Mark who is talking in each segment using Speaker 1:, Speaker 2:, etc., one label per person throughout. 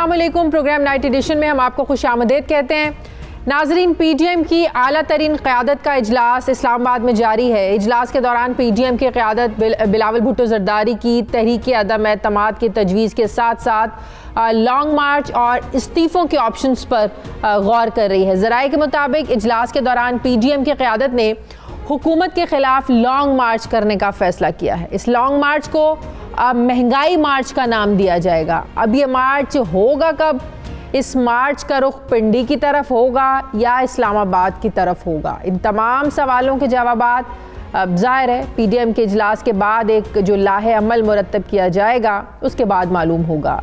Speaker 1: अस्सलाम वालेकुम। Programme night addition में हम आपको खुशामदीद कहते हैं। नाजरीन, पीडीएम की आला तरीन क़यादत का इजलास इस्लामाबाद में जारी है। इजलास के दौरान पीडीएम की क़यादत बिलावल भुट्टो ज़रदारी की तहरीक अदम एतमाद की तजवीज़ के साथ साथ लॉन्ग मार्च और इस्तीफ़ों के ऑप्शंस पर गौर कर रही है। ज़राए के मुताबिक इजलास के दौरान पीडीएम की क़यादत ने हुकूमत के ख़िलाफ़ लॉन्ग मार्च करने का फ़ैसला किया है। इस लॉन्ग मार्च को अब महंगाई मार्च का नाम दिया जाएगा। अब ये मार्च होगा कब? इस मार्च का रुख पिंडी की तरफ होगा या इस्लामाबाद की तरफ होगा? इन तमाम सवालों के जवाबात अब ज़ाहिर है पीडीएम के इजलास के बाद एक जो लाहे अमल मुरतब किया जाएगा उसके बाद मालूम होगा।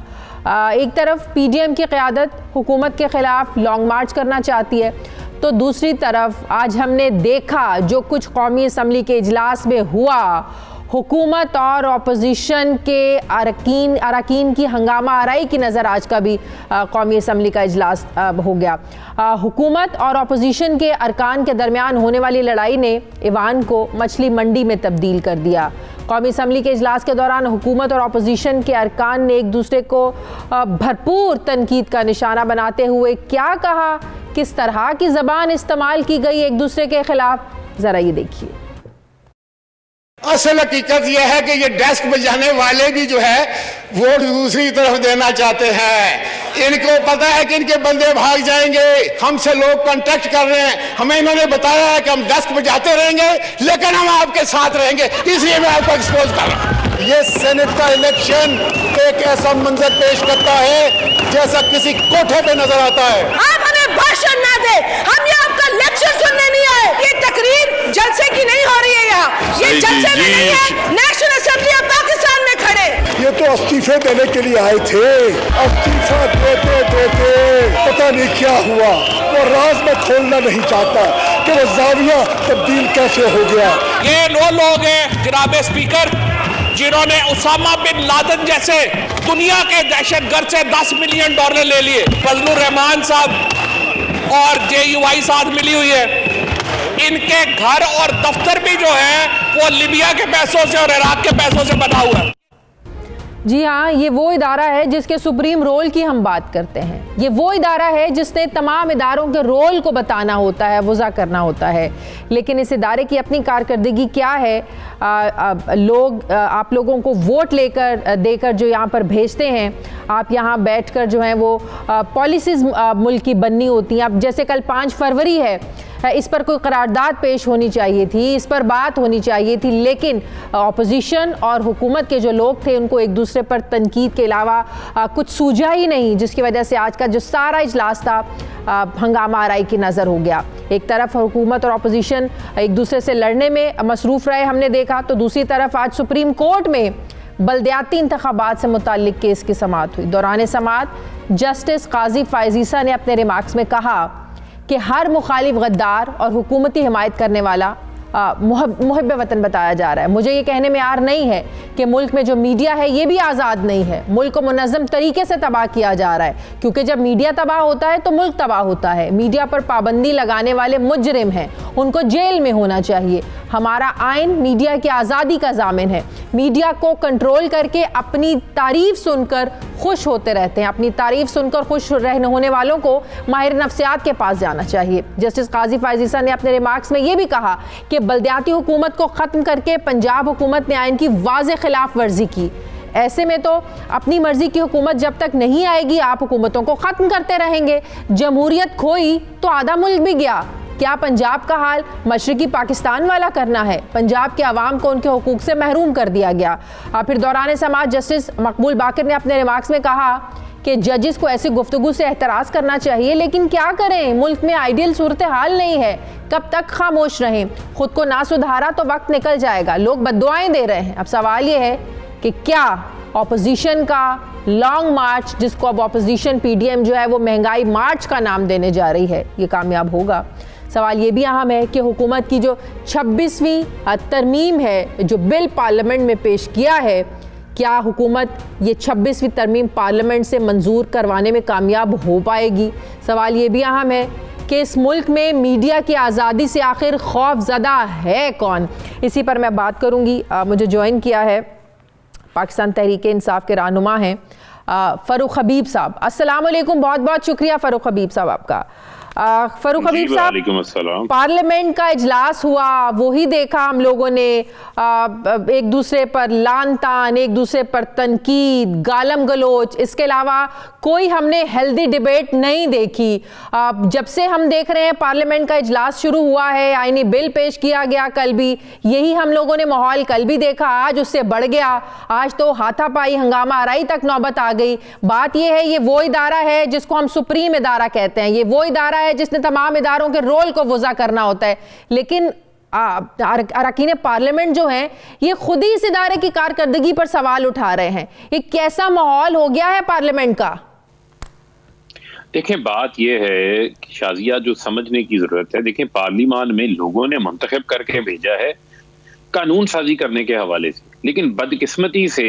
Speaker 1: एक तरफ पीडीएम की क़यादत हुकूमत के ख़िलाफ़ लॉन्ग मार्च करना चाहती है, तो दूसरी तरफ आज हमने देखा जो कुछ कौमी असम्बली के इजलास में हुआ, हुकूमत और अपोजिशन के अरकान की हंगामा आराई की नज़र आज का भी कौमी असम्बली का इजलास हो गया। हुकूमत और अपोजिशन के अरकान के दरमियान होने वाली लड़ाई ने ईवान को मछली मंडी में तब्दील कर दिया। कौमी असम्बली के इजलास के दौरान हुकूमत और अपोजिशन के अरकान ने एक दूसरे को भरपूर तनकीद का निशाना बनाते हुए क्या कहा, किस तरह की ज़बान इस्तेमाल की गई एक दूसरे के ख़िलाफ़, ज़रा ये देखिए।
Speaker 2: असल हकीकत यह है कि ये डेस्क बजाने वाले भी जो है वोट दूसरी तरफ देना चाहते हैं। इनको पता है कि इनके बंदे भाग जाएंगे, हमसे लोग कांटेक्ट कर रहे हैं, हमें इन्होंने बताया है कि हम डेस्क बजाते रहेंगे लेकिन हम आपके साथ रहेंगे, इसलिए मैं आपको एक्सपोज कर रहा हूँ। ये सेनेट का इलेक्शन एक ऐसा मंजर पेश करता है जैसा किसी कोठे पे नजर आता है।
Speaker 3: आप हमें भाषण ना दे, हम यहाँ आपका लेक्चर सुनने नहीं आए। ये तकरीर जलसे की नहीं हो रही है, यहाँ ये जलसे में नहीं है। नेशनल असेंबली ऑफ पाकिस्तान में खड़े,
Speaker 4: ये तो इस्तीफे देने के लिए आए थे। इस्तीफा देते देते पता नहीं क्या हुआ। वो राज में खोलना नहीं चाहता कि वो जाविया तब्दील कैसे हो गया।
Speaker 5: ये वो लोग हैं जनाब स्पीकर जिन्होंने उसामा बिन लादेन जैसे दुनिया के दहशतगर्द से $10 मिलियन ले लिए। फजलुर रहमान साहब और JUI साथ मिली हुई है। इनके घर और दफ्तर भी जो है वो लिबिया के पैसों से और इराक के पैसों से बना हुआ है।
Speaker 1: जी हाँ, ये वो इदारा है जिसके सुप्रीम रोल की हम बात करते हैं। ये वो इदारा है जिसने तमाम इदारों के रोल को बताना होता है, वज़ा करना होता है। लेकिन इस इदारे की अपनी कारकर्दगी क्या है? आप लोगों को वोट देकर जो यहाँ पर भेजते हैं, आप यहाँ बैठकर जो है वो पॉलिसीज़ मुल्क की बननी होती हैं। अब जैसे कल 5 फरवरी है, इस पर कोई करारदाद पेश होनी चाहिए थी, इस पर बात होनी चाहिए थी, लेकिन अपोजिशन और हुकूमत के जो लोग थे उनको एक दूसरे पर तनकीद के अलावा कुछ सूझा ही नहीं, जिसकी वजह से आज का जो सारा इजलास था हंगामा आराई की नज़र हो गया। एक तरफ हुकूमत और अपोजिशन एक दूसरे से लड़ने में मसरूफ़ रहे, हमने देखा, तो दूसरी तरफ आज सुप्रीम कोर्ट में बल्दियाती इंतखाबात से मुताल्लिक केस की समाअत हुई। दौरान समाअत जस्टिस काजी फ़ायज़ ने अपने रिमार्क्स में कहा कि हर मुखालिफ गद्दार और हुकूमती हिमायत करने वाला मुहब्ब वतन बताया जा रहा है। मुझे ये कहने में आर नहीं है कि मुल्क में जो मीडिया है ये भी आज़ाद नहीं है। मुल्क को मुनज़्ज़म तरीके से तबाह किया जा रहा है, क्योंकि जब मीडिया तबाह होता है तो मुल्क तबाह होता है। मीडिया पर पाबंदी लगाने वाले मुजरिम हैं, उनको जेल में होना चाहिए। हमारा आइन मीडिया की आज़ादी का ज़ामिन है। मीडिया को कंट्रोल करके अपनी तारीफ़ सुनकर खुश होते रहते हैं। अपनी तारीफ़ सुनकर खुश रहने होने वालों को माहिर नफ्सियात के पास जाना चाहिए। जस्टिस काजी फ़ायज़ ने अपने रिमार्क्स में ये भी कहा कि बल्दियाती हुकूमत को ख़त्म करके पंजाब हुकूमत ने आइन की वाज़ेह खिलाफ वर्जी की। ऐसे में तो अपनी मर्जी की हुकूमत जब तक नहीं आएगी आप हुकूमतों को ख़त्म करते रहेंगे। जमहूरियत खोई तो आधा मुल्क भी गया। क्या पंजाब का हाल मशरकी पाकिस्तान वाला करना है? पंजाब के अवाम को उनके हुकूक से महरूम कर दिया गया। फिर दौरान समाअत जस्टिस मकबूल बाकर ने अपने रिमार्क्स में कहा कि जजेस को ऐसी गुफ्तगू से एहतराज करना चाहिए, लेकिन क्या करें, मुल्क में आइडियल सूरत हाल नहीं है। कब तक खामोश रहें? खुद को ना सुधारा तो वक्त निकल जाएगा। लोग बद्दुआएं दे रहे हैं। अब सवाल ये है कि क्या ऑपोजिशन का लॉन्ग मार्च, जिसको अब ऑपोजिशन पीडीएम जो है वो महंगाई मार्च का नाम देने जा रही है, ये कामयाब होगा? सवाल ये भी अहम है कि हुकूमत की जो 26वीं तरमीम है जो बिल पार्लियामेंट में पेश किया है, क्या हुकूमत ये 26वीं तरमीम पार्लियामेंट से मंजूर करवाने में कामयाब हो पाएगी? सवाल ये भी अहम है कि इस मुल्क में मीडिया की आज़ादी से आखिर खौफज़दा है कौन? इसी पर मैं बात करूँगी। मुझे ज्वाइन किया है पाकिस्तान तहरीक इंसाफ के रहनुमा हैं फ़ारूक हबीब साहब। अस्सलाम वालेकुम, बहुत बहुत शुक्रिया फ़ारूक हबीब साहब आपका। फ़ारूक हबीब साहब, पार्लियामेंट का इजलास हुआ, वही देखा हम लोगों ने, एक दूसरे पर लान तान, एक दूसरे पर तनकीद, गालम गलोच, इसके अलावा कोई हमने हेल्दी डिबेट नहीं देखी। जब से हम देख रहे हैं पार्लियामेंट का इजलास शुरू हुआ है, आईनी बिल पेश किया गया कल भी, यही हम लोगों ने माहौल कल भी देखा, आज उससे बढ़ गया, आज तो हाथापाई हंगामा आराई तक नौबत आ गई। बात यह है, ये वो इदारा है जिसको हम सुप्रीम इदारा कहते हैं, ये वो इदारा है जिसने तमाम इदारों के रोल को वज़ा करना होता है, लेकिन अरकान पार्लियामेंट जो हैं ये खुद ही इस इदारे की कारकर्दगी पर सवाल उठा रहे हैं। ये कैसा माहौल हो गया है पार्लियामेंट का?
Speaker 6: देखें, बात यह है कि शाजिया, जो समझने की जरूरत है, देखें पार्लियामान में लोगों ने मुंतखब करके भेजा है कानून साजी करने के हवाले से, लेकिन बदकिस्मती से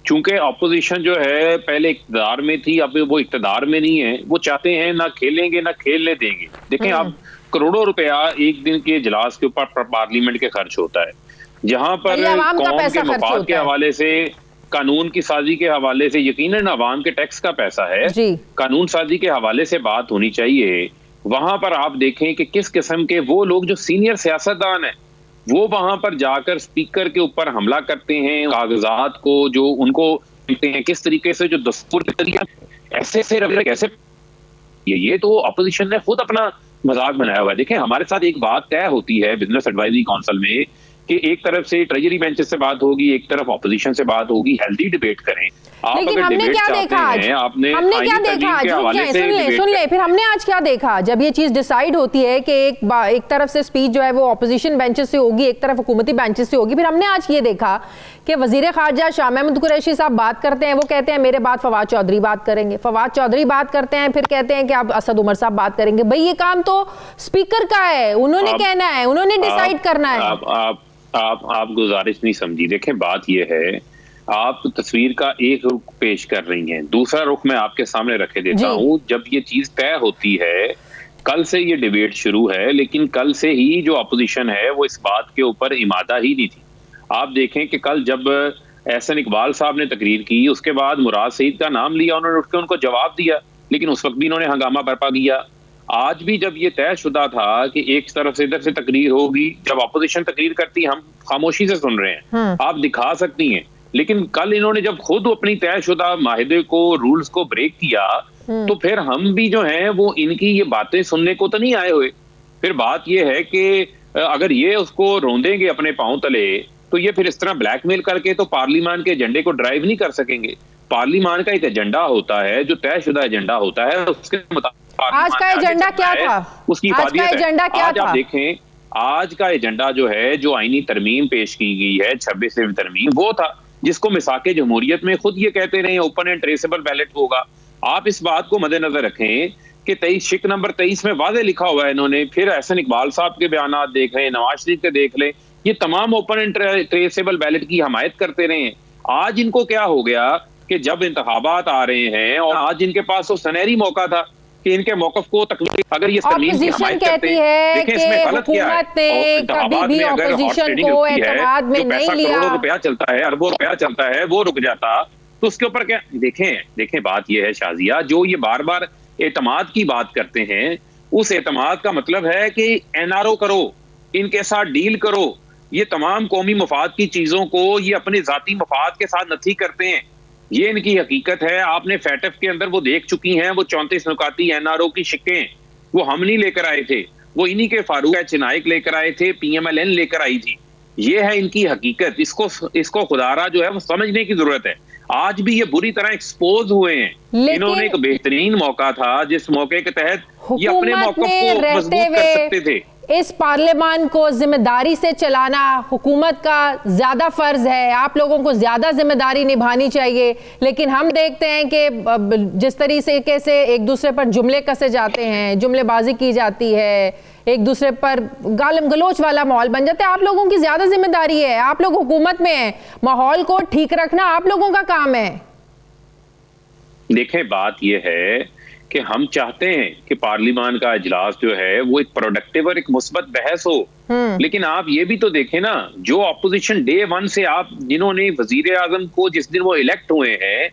Speaker 6: चूंकि अपोजिशन जो है पहले इक्तदार में थी, अब वो इक्तदार में नहीं है, वो चाहते हैं ना खेलेंगे ना खेलने देंगे। देखें, आप करोड़ों रुपया एक दिन के इजलास के ऊपर पार्लियामेंट के खर्च होता है, जहां पर कौम के मफाद के हवाले से, कानून की साजी के हवाले से, यकीनन अवाम के टैक्स का पैसा है, कानून साजी के हवाले से बात होनी चाहिए। वहां पर आप देखें कि किस किस्म के वो लोग जो सीनियर सियासतदान है वो वहां पर जाकर स्पीकर के ऊपर हमला करते हैं, कागजात को जो उनको मिलते हैं, किस तरीके से जो दस्तूर के तरीके कैसे ये तो अपोजिशन ने खुद अपना मजाक बनाया हुआ है। देखें, हमारे साथ एक बात तय होती है बिजनेस एडवाइजरी काउंसिल में कि एक तरफ से ट्रेजरी बेंचेस से बात होगी, एक तरफ ऑपोजिशन से बात होगी, हेल्दी डिबेट करें।
Speaker 1: लेकिन हमने क्या देखा आज? हमने क्या देखा? सुन ले, फिर हमने आज क्या देखा? जब ये चीज डिसाइड होती है कि एक तरफ से स्पीच जो है वो ऑपोजिशन बेंचेस से होगी, एक तरफ हुकूमती बेंचेस से होगी, फिर हमने आज ये देखा कि वजीर खारजा शाह महमूद कुरैशी साहब बात करते हैं, वो कहते हैं मेरे बाद फवाद चौधरी बात करेंगे, फवाद चौधरी बात करते हैं, फिर कहते हैं कि आप असद उमर साहब बात करेंगे। भाई, ये काम तो स्पीकर का है, उन्होंने कहना है, उन्होंने डिसाइड करना है।
Speaker 6: आप गुजारिश नहीं समझी। देखें, बात यह है, आप तस्वीर का एक रुख पेश कर रही हैं, दूसरा रुख मैं आपके सामने रखे देता हूं। जब ये चीज तय होती है, कल से ये डिबेट शुरू है, लेकिन कल से ही जो अपोजिशन है वो इस बात के ऊपर इमादा ही नहीं थी। आप देखें कि कल जब एहसन इकबाल साहब ने तकरीर की, उसके बाद मुराद सईद का नाम लिया, उन्होंने उठ के उनको जवाब दिया, लेकिन उस वक्त भी इन्होंने हंगामा बर्पा किया। आज भी जब ये तयशुदा था कि एक तरफ से इधर से तकरीर होगी, जब अपोजिशन तकरीर करती हम खामोशी से सुन रहे हैं, आप दिखा सकती हैं, लेकिन कल इन्होंने जब खुद अपनी तयशुदा माहिदे को, रूल्स को ब्रेक किया, तो फिर हम भी जो हैं वो इनकी ये बातें सुनने को तो नहीं आए हुए। फिर बात ये है कि अगर ये उसको रोंदेंगे अपने पांव तले, तो ये फिर इस तरह ब्लैकमेल करके तो पार्लियामान के एजेंडे को ड्राइव नहीं कर सकेंगे। पार्लियामान का एक एजेंडा होता है, जो तयशुदा एजेंडा होता है, उसके मुताबिक
Speaker 1: आज का एजेंडा क्या था?
Speaker 6: उसकी एजेंडा क्या था? आप देखें, आज का एजेंडा जो है, जो आईनी तरमीम पेश की गई है, 26वीं तरमीम, वो था जिसको मिसाके जमहूरियत में खुद ये कहते रहे ओपन एंड ट्रेसेबल बैलेट होगा। आप इस बात को मद्देनजर रखें कि 23 शिक नंबर 23 में वादे लिखा हुआ है इन्होंने। फिर एहसन इकबाल साहब के बयान देख लें, नवाज शरीफ के देख लें, ये तमाम ओपन एंड ट्रेसेबल बैलेट की हमायत करते रहे हैं। आज इनको क्या हो गया कि जब इंतखाबात आ रहे हैं, और आज इनके पास वो सुनहरी मौका था कि इनके मौकफ को तकलीफ, अगर ये
Speaker 1: ऑपोजिशन कहती है कि हुकूमत ने कभी भी ऑपोजिशन को एतमाद में नहीं लिया,
Speaker 6: करोड़ों रुपया चलता है, अरबों रुपया चलता है, वो रुक जाता, तो उसके ऊपर क्या? देखें बात ये है शाजिया, जो ये बार बार एतमाद की बात करते हैं, उस एतमाद का मतलब है कि एनआरओ करो, इनके साथ डील करो। ये तमाम कौमी मफाद की चीजों को ये अपने जाती मफाद के साथ नथी करते हैं, ये इनकी हकीकत है। आपने फैटफ के अंदर वो देख चुकी हैं, वो 34 नुकाती एनआरओ की शिकें, वो हम नहीं लेकर आए थे, वो इन्हीं के फारूक चिनाइक लेकर आए थे, पीएमएलएन लेकर आई थी। ये है इनकी हकीकत, इसको खुदारा जो है वो समझने की जरूरत है। आज भी ये बुरी तरह एक्सपोज हुए हैं। इन्होंने एक बेहतरीन मौका था, जिस मौके के तहत ये अपने मौक़िफ़ को मजबूत कर सकते थे।
Speaker 1: इस पार्लियामान को जिम्मेदारी से चलाना हुकूमत का ज्यादा फर्ज है, आप लोगों को ज्यादा जिम्मेदारी निभानी चाहिए। लेकिन हम देखते हैं कि जिस तरीके से एक दूसरे पर जुमले कसे जाते हैं, जुमलेबाजी की जाती है, एक दूसरे पर गालम गलोच वाला माहौल बन जाता है। आप लोगों की ज्यादा जिम्मेदारी है, आप लोग हुकूमत में हैं, माहौल को ठीक रखना आप लोगों का काम है।
Speaker 6: देखें, बात यह है कि हम चाहते हैं कि पार्लियामान का इजलास जो है वो एक प्रोडक्टिव और एक मुस्बत बहस हो, लेकिन आप ये भी तो देखें ना, जो अपोजिशन डे 1 से आप जिन्होंने वजीर आजम को जिस दिन वो इलेक्ट हुए हैं,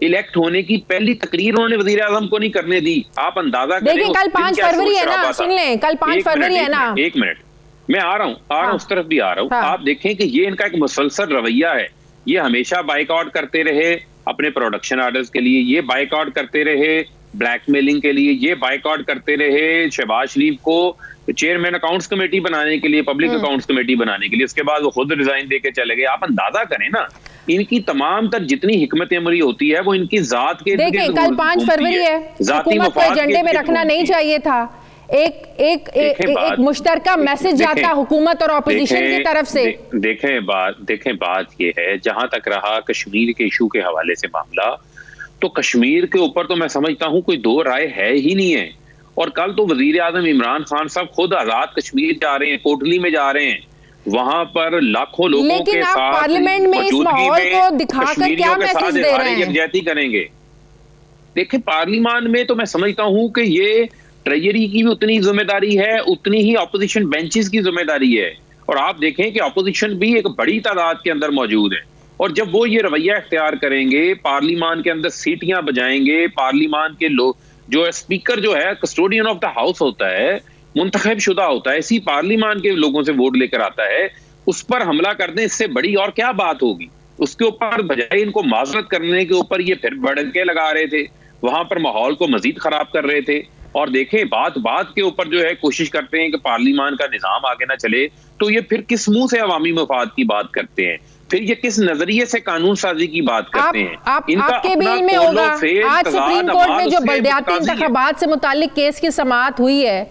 Speaker 6: इलेक्ट होने की पहली तकरीर उन्होंने वजीर आजम को नहीं करने दी। आप अंदाजा करें
Speaker 1: देखिए, कल 5 फरवरी है ना, सुन लें, कल 5 फरवरी है ना।
Speaker 6: एक मिनट, मैं आ रहा हूं, उस तरफ भी आ रहा हूं। आप देखें कि ये इनका एक मुसलसल रवैया है। ये हमेशा बाइकआउट करते रहे अपने प्रोडक्शन ऑर्डर्स के लिए, ये बाइकआउट करते रहे ब्लैकमेलिंग के लिए, ये बाइकआउट करते रहे शहबाज शरीफ को चेयरमैन अकाउंट्स कमेटी बनाने के लिए, पब्लिक अकाउंट्स कमेटी बनाने के लिए। उसके बाद वो खुद रिजाइन देके चले गए। आप अंदाजा करें ना, इनकी तमाम तर जितनी हिकमत अमली होती है वो इनकी जात के।
Speaker 1: देखिए, कल 5 फरवरी है, हुकूमत को एजेंडे में रखना नहीं चाहिए था। एक मुश्तरका मैसेज जाता हुकूमत और ऑपोजिशन की तरफ से।
Speaker 6: देखें बात ये है, जहां तक रहा कश्मीर के इशू के हवाले से मामला, तो कश्मीर के ऊपर तो मैं समझता हूं कोई दो राय है ही नहीं है। और कल तो वजीर आजम इमरान खान साहब खुद आजाद कश्मीर जा रहे हैं, कोटली में जा रहे हैं, वहां पर लाखों लोगों के साथ
Speaker 1: पार्लियामेंट में इस माहौल को दिखाकर क्या मैसेज दे रहे हैं?
Speaker 6: यकजहती करेंगे। देखिए, पार्लियामान में तो मैं समझता हूं कि ये ट्रेजरी की भी उतनी जिम्मेदारी है, उतनी ही ऑपोजिशन बेंचेस की जिम्मेदारी है। और आप देखें कि ऑपोजिशन भी एक बड़ी तादाद के अंदर मौजूद है। और जब वो ये रवैया इख्तियार करेंगे, पार्लियामान के अंदर सीटियां बजाएंगे, पार्लियामान के लोग जो है, स्पीकर जो है कस्टोडियन ऑफ द हाउस होता है, मुंतखब शुदा होता है, इसी पार्लियामान के लोगों से वोट लेकर आता है, उस पर हमला कर दें, इससे बड़ी और क्या बात होगी? उसके ऊपर बजाय इनको माजरत करने के ऊपर ये फिर भड़के लगा रहे थे, वहां पर माहौल को मजीद खराब कर रहे थे। और देखें, बात के ऊपर जो है कोशिश करते हैं कि पार्लियामान का निजाम आगे ना चले, तो ये फिर किस मुंह से अवामी मफाद की बात करते हैं? फिर ये किस नजरिए से कानून साजी की बात करते हैं?
Speaker 1: आपके बिल में होगा, आज सुप्रीम कोर्ट में जो बलदियाती इंतखाबात से मुताल्लिक केस की समाअत हुई है,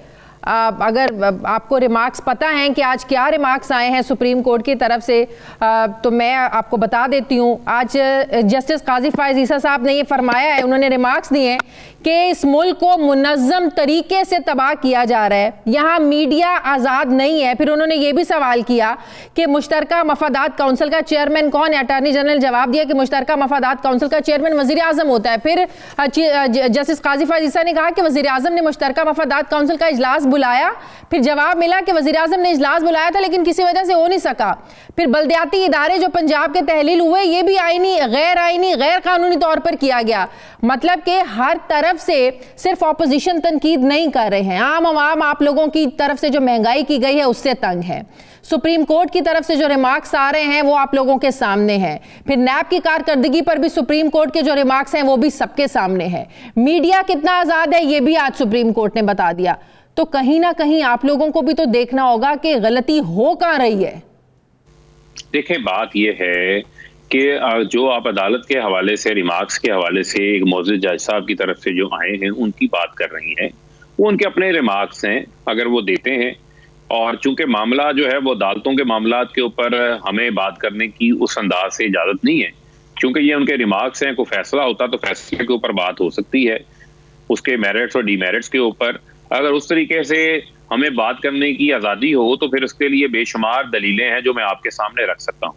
Speaker 1: अगर आपको रिमार्क्स पता हैं कि आज क्या रिमार्क्स आए हैं सुप्रीम कोर्ट की तरफ से, तो मैं आपको बता देती हूँ। आज जस्टिस काजी फायज ईसा साहब ने ये फरमाया है, उन्होंने रिमार्क्स दिए हैं कि इस मुल्क को मुनज़्ज़म तरीके से तबाह किया जा रहा है, यहाँ मीडिया आज़ाद नहीं है। फिर उन्होंने ये भी सवाल किया कि मुश्तरका मफादात काउंसिल का चेयरमैन कौन है? अटॉर्नी जनरल जवाब दिया कि मुश्तरका मफादात काउंसिल का चेयरमैन वज़ीर आज़म होता है। फिर जस्टिस काजी फायज ईसा ने कहा कि वज़ीर आज़म ने मुश्तरका मफादात काउंसिल का इजलास बुलाया। फिर जवाब मिला कि वज़ीर आज़म ने इजलास बुलाया था लेकिन किसी वजह से हो नहीं सका। फिर बलदियाती इदारे जो पंजाब के तहलील हुए, ये भी आईनी, गैर कानूनी तौर पर किया गया। मतलब कि हर तरफ से सिर्फ ऑपोजिशन तनकीद नहीं कर रहे हैं, आम आवाम आप लोगों की तरफ से जो महंगाई की गई है उससे तंग है। सुप्रीम कोर्ट की तरफ से जो रिमार्क्स आ रहे हैं वो आप लोगों के सामने हैं। फिर नैब की कारकर्दगी पर भी सुप्रीम कोर्ट के जो रिमार्क्स हैं वो भी सबके सामने हैं। मीडिया कितना आज़ाद है ये भी आज सुप्रीम कोर्ट ने बता दिया। तो कहीं ना कहीं आप लोगों को भी तो देखना होगा कि गलती हो कहाँ रही है।
Speaker 6: देखें, बात यह है कि जो आप अदालत के हवाले से, रिमार्क्स के हवाले से एक मौजूद जज साहब की तरफ से जो आए हैं उनकी बात कर रही हैं, वो उनके अपने रिमार्क्स हैं, अगर वो देते हैं। और चूंकि मामला जो है वो अदालतों के मामलात के ऊपर हमें बात करने की उस अंदाज से इजाज़त नहीं है, क्योंकि ये उनके रिमार्क्स हैं। कोई फैसला होता तो फैसले के ऊपर बात हो सकती है, उसके मेरिट्स और डीमेरिट्स के ऊपर। अगर उस तरीके से हमें बात करने की आज़ादी हो तो फिर उसके लिए बेशुमार दलीलें हैं जो मैं आपके सामने रख सकता हूँ।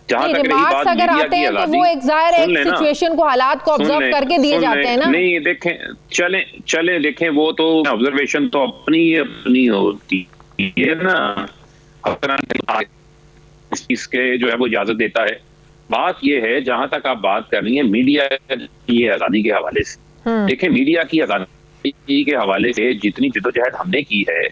Speaker 6: जहां तक रही बात मीडिया की आज़ादी,
Speaker 1: वो एक सिचुएशन को, हालात को ऑब्जर्व करके दिए जाते हैं ना।
Speaker 6: नहीं, देखें, चले देखें, वो तो ऑब्जर्वेशन तो अपनी होती है ना, इसके जो है वो इजाजत देता है। बात ये है, जहां तक आप बात कर रही हैं मीडिया की आज़ादी के हवाले से, देखें, मीडिया की आज़ादी के हवाले से जितनी जिद्दोजहद हमने की है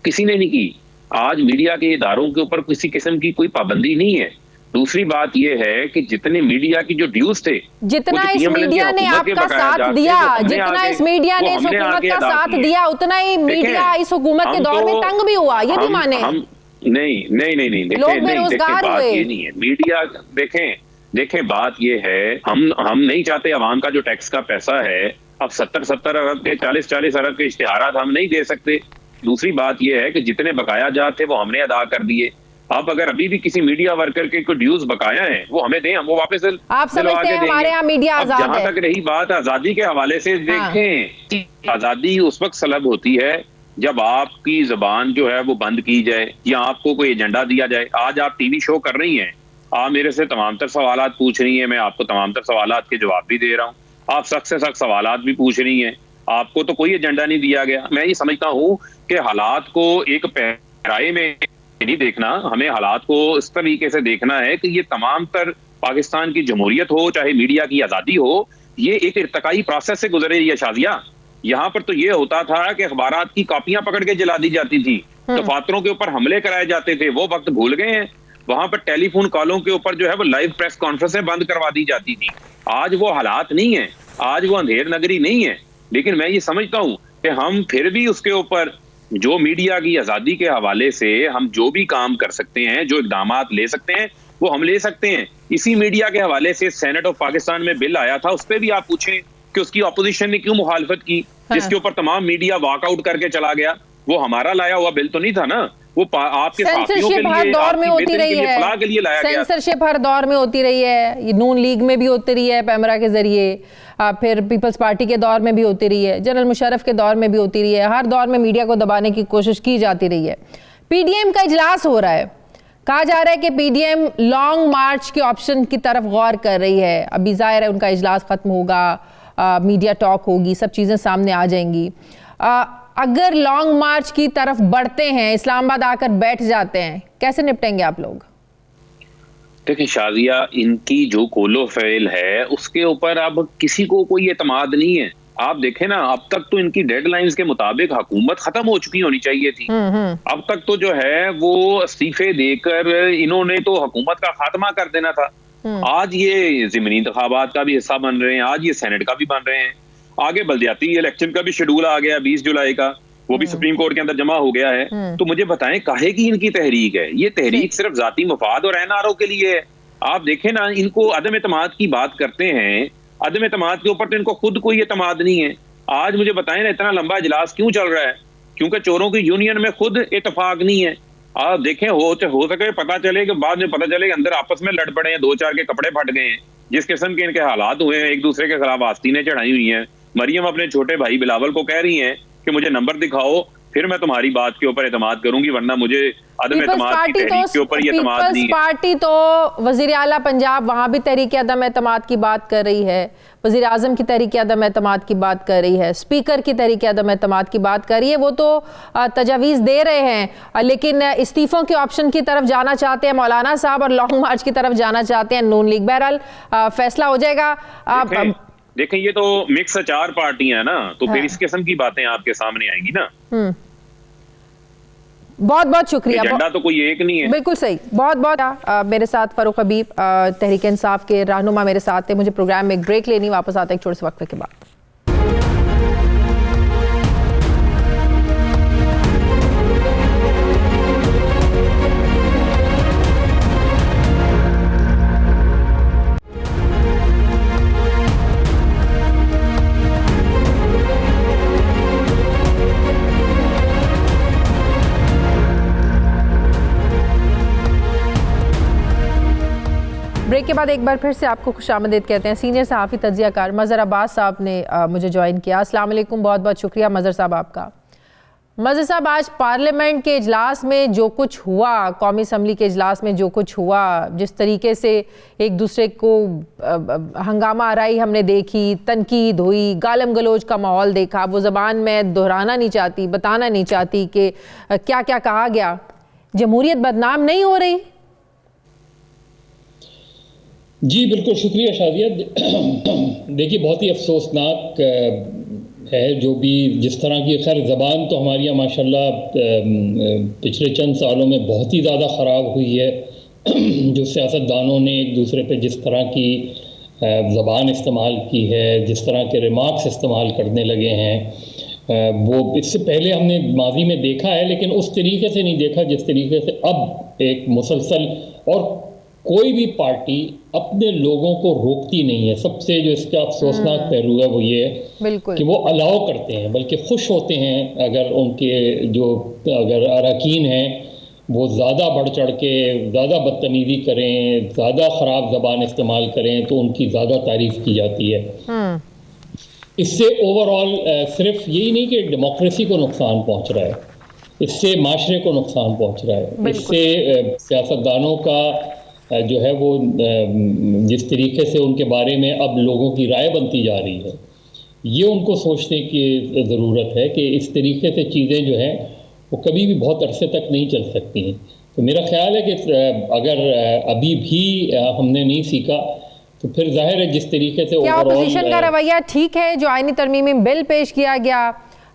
Speaker 6: किसी ने नहीं की। आज मीडिया के इदारों के ऊपर किसी किस्म की कोई पाबंदी नहीं है। दूसरी बात यह है कि जितने मीडिया की जो ड्यूज थे,
Speaker 1: जितना इस मीडिया ने आपका साथ दिया, जितना इस मीडिया ने इस हुकूमत का साथ दिया, उतना ही मीडिया इस हुकूमत के दौर में तंग भी हुआ, ये भी माने।
Speaker 6: नहीं,
Speaker 1: लोग बेरोजगार हुए।
Speaker 6: ये नहीं है मीडिया। देखें, बात ये है, हम नहीं चाहते अवाम का जो टैक्स का पैसा है, अब 70 अरब के 40 अरब के इश्तिहारात हम नहीं दे सकते। दूसरी बात यह है कि जितने बकाया जाते वो हमने अदा कर दिए। अब अगर अभी भी किसी मीडिया वर्कर के कोई ड्यूज बकाया है वो हमें दें, हम वो वापस
Speaker 1: आप समझते हैं हमारे यहाँ मीडिया आजाद है।
Speaker 6: जहां तक रही बात आजादी के हवाले से, देखें, आजादी उस वक्त सलब होती है जब आपकी जबान जो है वो बंद की जाए या आपको कोई एजेंडा दिया जाए। आज आप टीवी शो कर रही हैं, आप मेरे से तमाम तर सवालात पूछ रही हैं, मैं आपको तमाम तर सवालात के जवाब भी दे रहा हूँ, आप सख्त से सख्त सवालात भी पूछ रही हैं, आपको तो कोई एजेंडा नहीं दिया गया। मैं ये समझता हूँ कि हालात को एक पैराए में नहीं देखना, हमें हालात को इस तरीके से देखना है कि ये तमाम तर पाकिस्तान की जमहूरियत हो, चाहे मीडिया की आज़ादी हो, ये एक इर्तकाई प्रोसेस से गुजर रही है शाजिया। यहाँ पर तो ये होता था कि अखबारात की कॉपियां पकड़ के जला दी जाती थी, दफातरों के ऊपर हमले कराए जाते थे, वो वक्त भूल गए हैं। वहां पर टेलीफोन कॉलों के ऊपर जो है वो लाइव प्रेस कॉन्फ्रेंसें बंद करवा दी जाती थी। आज वो हालात नहीं है, आज वो अंधेर नगरी नहीं है। लेकिन मैं ये समझता हूं कि हम फिर भी उसके ऊपर जो मीडिया की आजादी के हवाले से हम जो भी काम कर सकते हैं, जो इकदामात ले सकते हैं, वो हम ले सकते हैं। इसी मीडिया के हवाले से सेनेट ऑफ पाकिस्तान में बिल आया था, उस पर भी आप पूछें कि उसकी अपोजिशन ने क्यों मुखालफत की, जिसके ऊपर तमाम मीडिया वॉकआउट करके चला गया। वो हमारा लाया हुआ बिल तो नहीं था ना, वो आपके साथियों के लिए,
Speaker 1: हर दौर में होती रही है,
Speaker 6: फलाह के लिए लाया गया।
Speaker 1: सेंसरशिप हर दौर में होती रही है, नून लीग में भी होती रही है पैमरा के जरिए, फिर पीपल्स पार्टी के दौर में भी होती रही है, जनरल मुशर्रफ के दौर में भी होती रही है। हर दौर में मीडिया को दबाने की कोशिश की जाती रही है। पीडीएम का इजलास हो रहा है, कहा जा रहा है कि पीडीएम लॉन्ग मार्च के ऑप्शन की तरफ गौर कर रही है। अभी जाहिर है उनका इजलास खत्म होगा, मीडिया टॉक होगी, सब चीज़ें सामने आ जाएंगी। अगर लॉन्ग मार्च की तरफ बढ़ते हैं, इस्लामाबाद आकर बैठ जाते हैं, कैसे निपटेंगे आप लोग?
Speaker 6: देखिए शाजिया, इनकी जो कोलो फेल है उसके ऊपर अब किसी को कोई एतमाद नहीं है। आप देखें ना, अब तक तो इनकी डेडलाइंस के मुताबिक हुकूमत खत्म हो चुकी होनी चाहिए थी। अब तक तो जो है वो इस्तीफे देकर इन्होंने तो हुकूमत का खात्मा कर देना था। आज ये ज़िमनी इंतखाबात का भी हिस्सा बन रहे हैं, आज ये सेनेट का भी बन रहे हैं, आगे बल्दियाती इलेक्शन का भी शेड्यूल आ गया 20 जुलाई का, वो भी सुप्रीम कोर्ट के अंदर जमा हो गया है। तो मुझे बताएं काहे की इनकी तहरीक है? ये तहरीक सिर्फ जाती मफाद और एनआरओ के लिए है। आप देखें ना, इनको अदम एतमाद की बात करते हैं, अदम एतमाद के ऊपर तो इनको खुद कोई एतमाद नहीं है। आज मुझे बताएं ना, इतना लंबा इजलास क्यों चल रहा है? क्योंकि चोरों की यूनियन में खुद इतफाक नहीं है। आप देखें, हो सके पता चले कि बाद में पता चले कि अंदर आपस में लड़ पड़े हैं, 2-4 के कपड़े फट गए हैं। जिस किस्म के इनके हालात हुए हैं, एक दूसरे के खिलाफ आस्तीनें चढ़ाई हुई हैं। मरियम अपने छोटे भाई बिलावल को कह रही हैं कि मुझे नंबर दिखाओ, फिर मैं तुम्हारी बात के ऊपर एतमाद करूंगी, वरना मुझे अदम एतमाद की तहरीक के ऊपर ये एतमाद नहीं है।
Speaker 1: पार्टी तो वजीर आला पंजाब, वहां भी तहरीक अदम एतमाद की बात कर रही है, वजीर आजम की तहरीक अदम एतमाद की बात कर रही है, स्पीकर की तहरीक अदम एतमाद की बात कर रही है। वो तो तजावीज़ दे रहे हैं, लेकिन इस्तीफों के ऑप्शन की तरफ जाना चाहते हैं मौलाना साहब, और लॉन्ग मार्च की तरफ जाना चाहते हैं नून लीग। बहरहाल फैसला हो जाएगा।
Speaker 6: देखें, ये तो मिक्स 4 पार्टियां हैं ना, तो फिर इस किस्म की बातें आपके सामने आएंगी ना।
Speaker 1: बहुत बहुत शुक्रिया।
Speaker 6: एजेंडा तो कोई एक नहीं है।
Speaker 1: बिल्कुल सही, बहुत बहुत। मेरे साथ फरूक हबीब तहरीक इंसाफ के रहनुमा मेरे साथ थे। मुझे प्रोग्राम में एक ब्रेक लेनी, वापस आते एक छोटे से वक्त के बाद। ब्रेक के बाद एक बार फिर से आपको खुशामदीद कहते हैं। सीनियर सहाफ़ी तज्ज़ियाकार मज़हर अब्बास साहब ने मुझे ज्वाइन किया। अस्सलाम वालेकुम, बहुत बहुत शुक्रिया मज़हर साहब आपका। मज़हर साहब, आज पार्लियामेंट के इजलास में जो कुछ हुआ, कौमी असम्बली के इजलास में जो कुछ हुआ, जिस तरीके से एक दूसरे को हंगामा आराई हमने देखी, तनकीद हुई, गालम गलोच का माहौल देखा, वो ज़बान में दोहराना नहीं चाहती, बताना नहीं चाहती कि क्या क्या कहा गया। जमहूरियत बदनाम नहीं हो रही?
Speaker 7: जी बिल्कुल, शुक्रिया शादिया। देखिए, बहुत ही अफसोसनाक है जो भी जिस तरह की, खैर ज़बान तो हमारी यहाँ माशाल्लाह पिछले चंद सालों में बहुत ही ज़्यादा ख़राब हुई है। जो सियासतदानों ने एक दूसरे पे जिस तरह की ज़बान इस्तेमाल की है, जिस तरह के रिमार्क्स इस्तेमाल करने लगे हैं, वो इससे पहले हमने माजी में देखा है, लेकिन उस तरीके से नहीं देखा जिस तरीके से अब एक मुसलसल, और कोई भी पार्टी अपने लोगों को रोकती नहीं है। सबसे जो इसका अफसोसनाक पहलू है वो ये है कि वो अलाउ करते हैं, बल्कि खुश होते हैं अगर उनके जो अगर अरकान हैं वो ज़्यादा बढ़ चढ़ के ज़्यादा बदतमीज़ी करें, ज़्यादा ख़राब ज़बान इस्तेमाल करें, तो उनकी ज़्यादा तारीफ़ की जाती है। इससे ओवरऑल सिर्फ यही नहीं कि डेमोक्रेसी को नुकसान पहुँच रहा है, इससे माशरे को नुकसान पहुँच रहा है। इससे सियासतदानों का जो है वो जिस तरीके से उनके बारे में अब लोगों की राय बनती जा रही है, ये उनको सोचने की ज़रूरत है कि इस तरीके से चीज़ें जो हैं वो कभी भी बहुत अरसे तक नहीं चल सकती हैं। तो मेरा ख्याल है कि अगर अभी भी हमने नहीं सीखा तो फिर जाहिर है जिस तरीके से
Speaker 1: क्या अपोजिशन का रवैया ठीक है? जो आईनी तरमीमी बिल पेश किया गया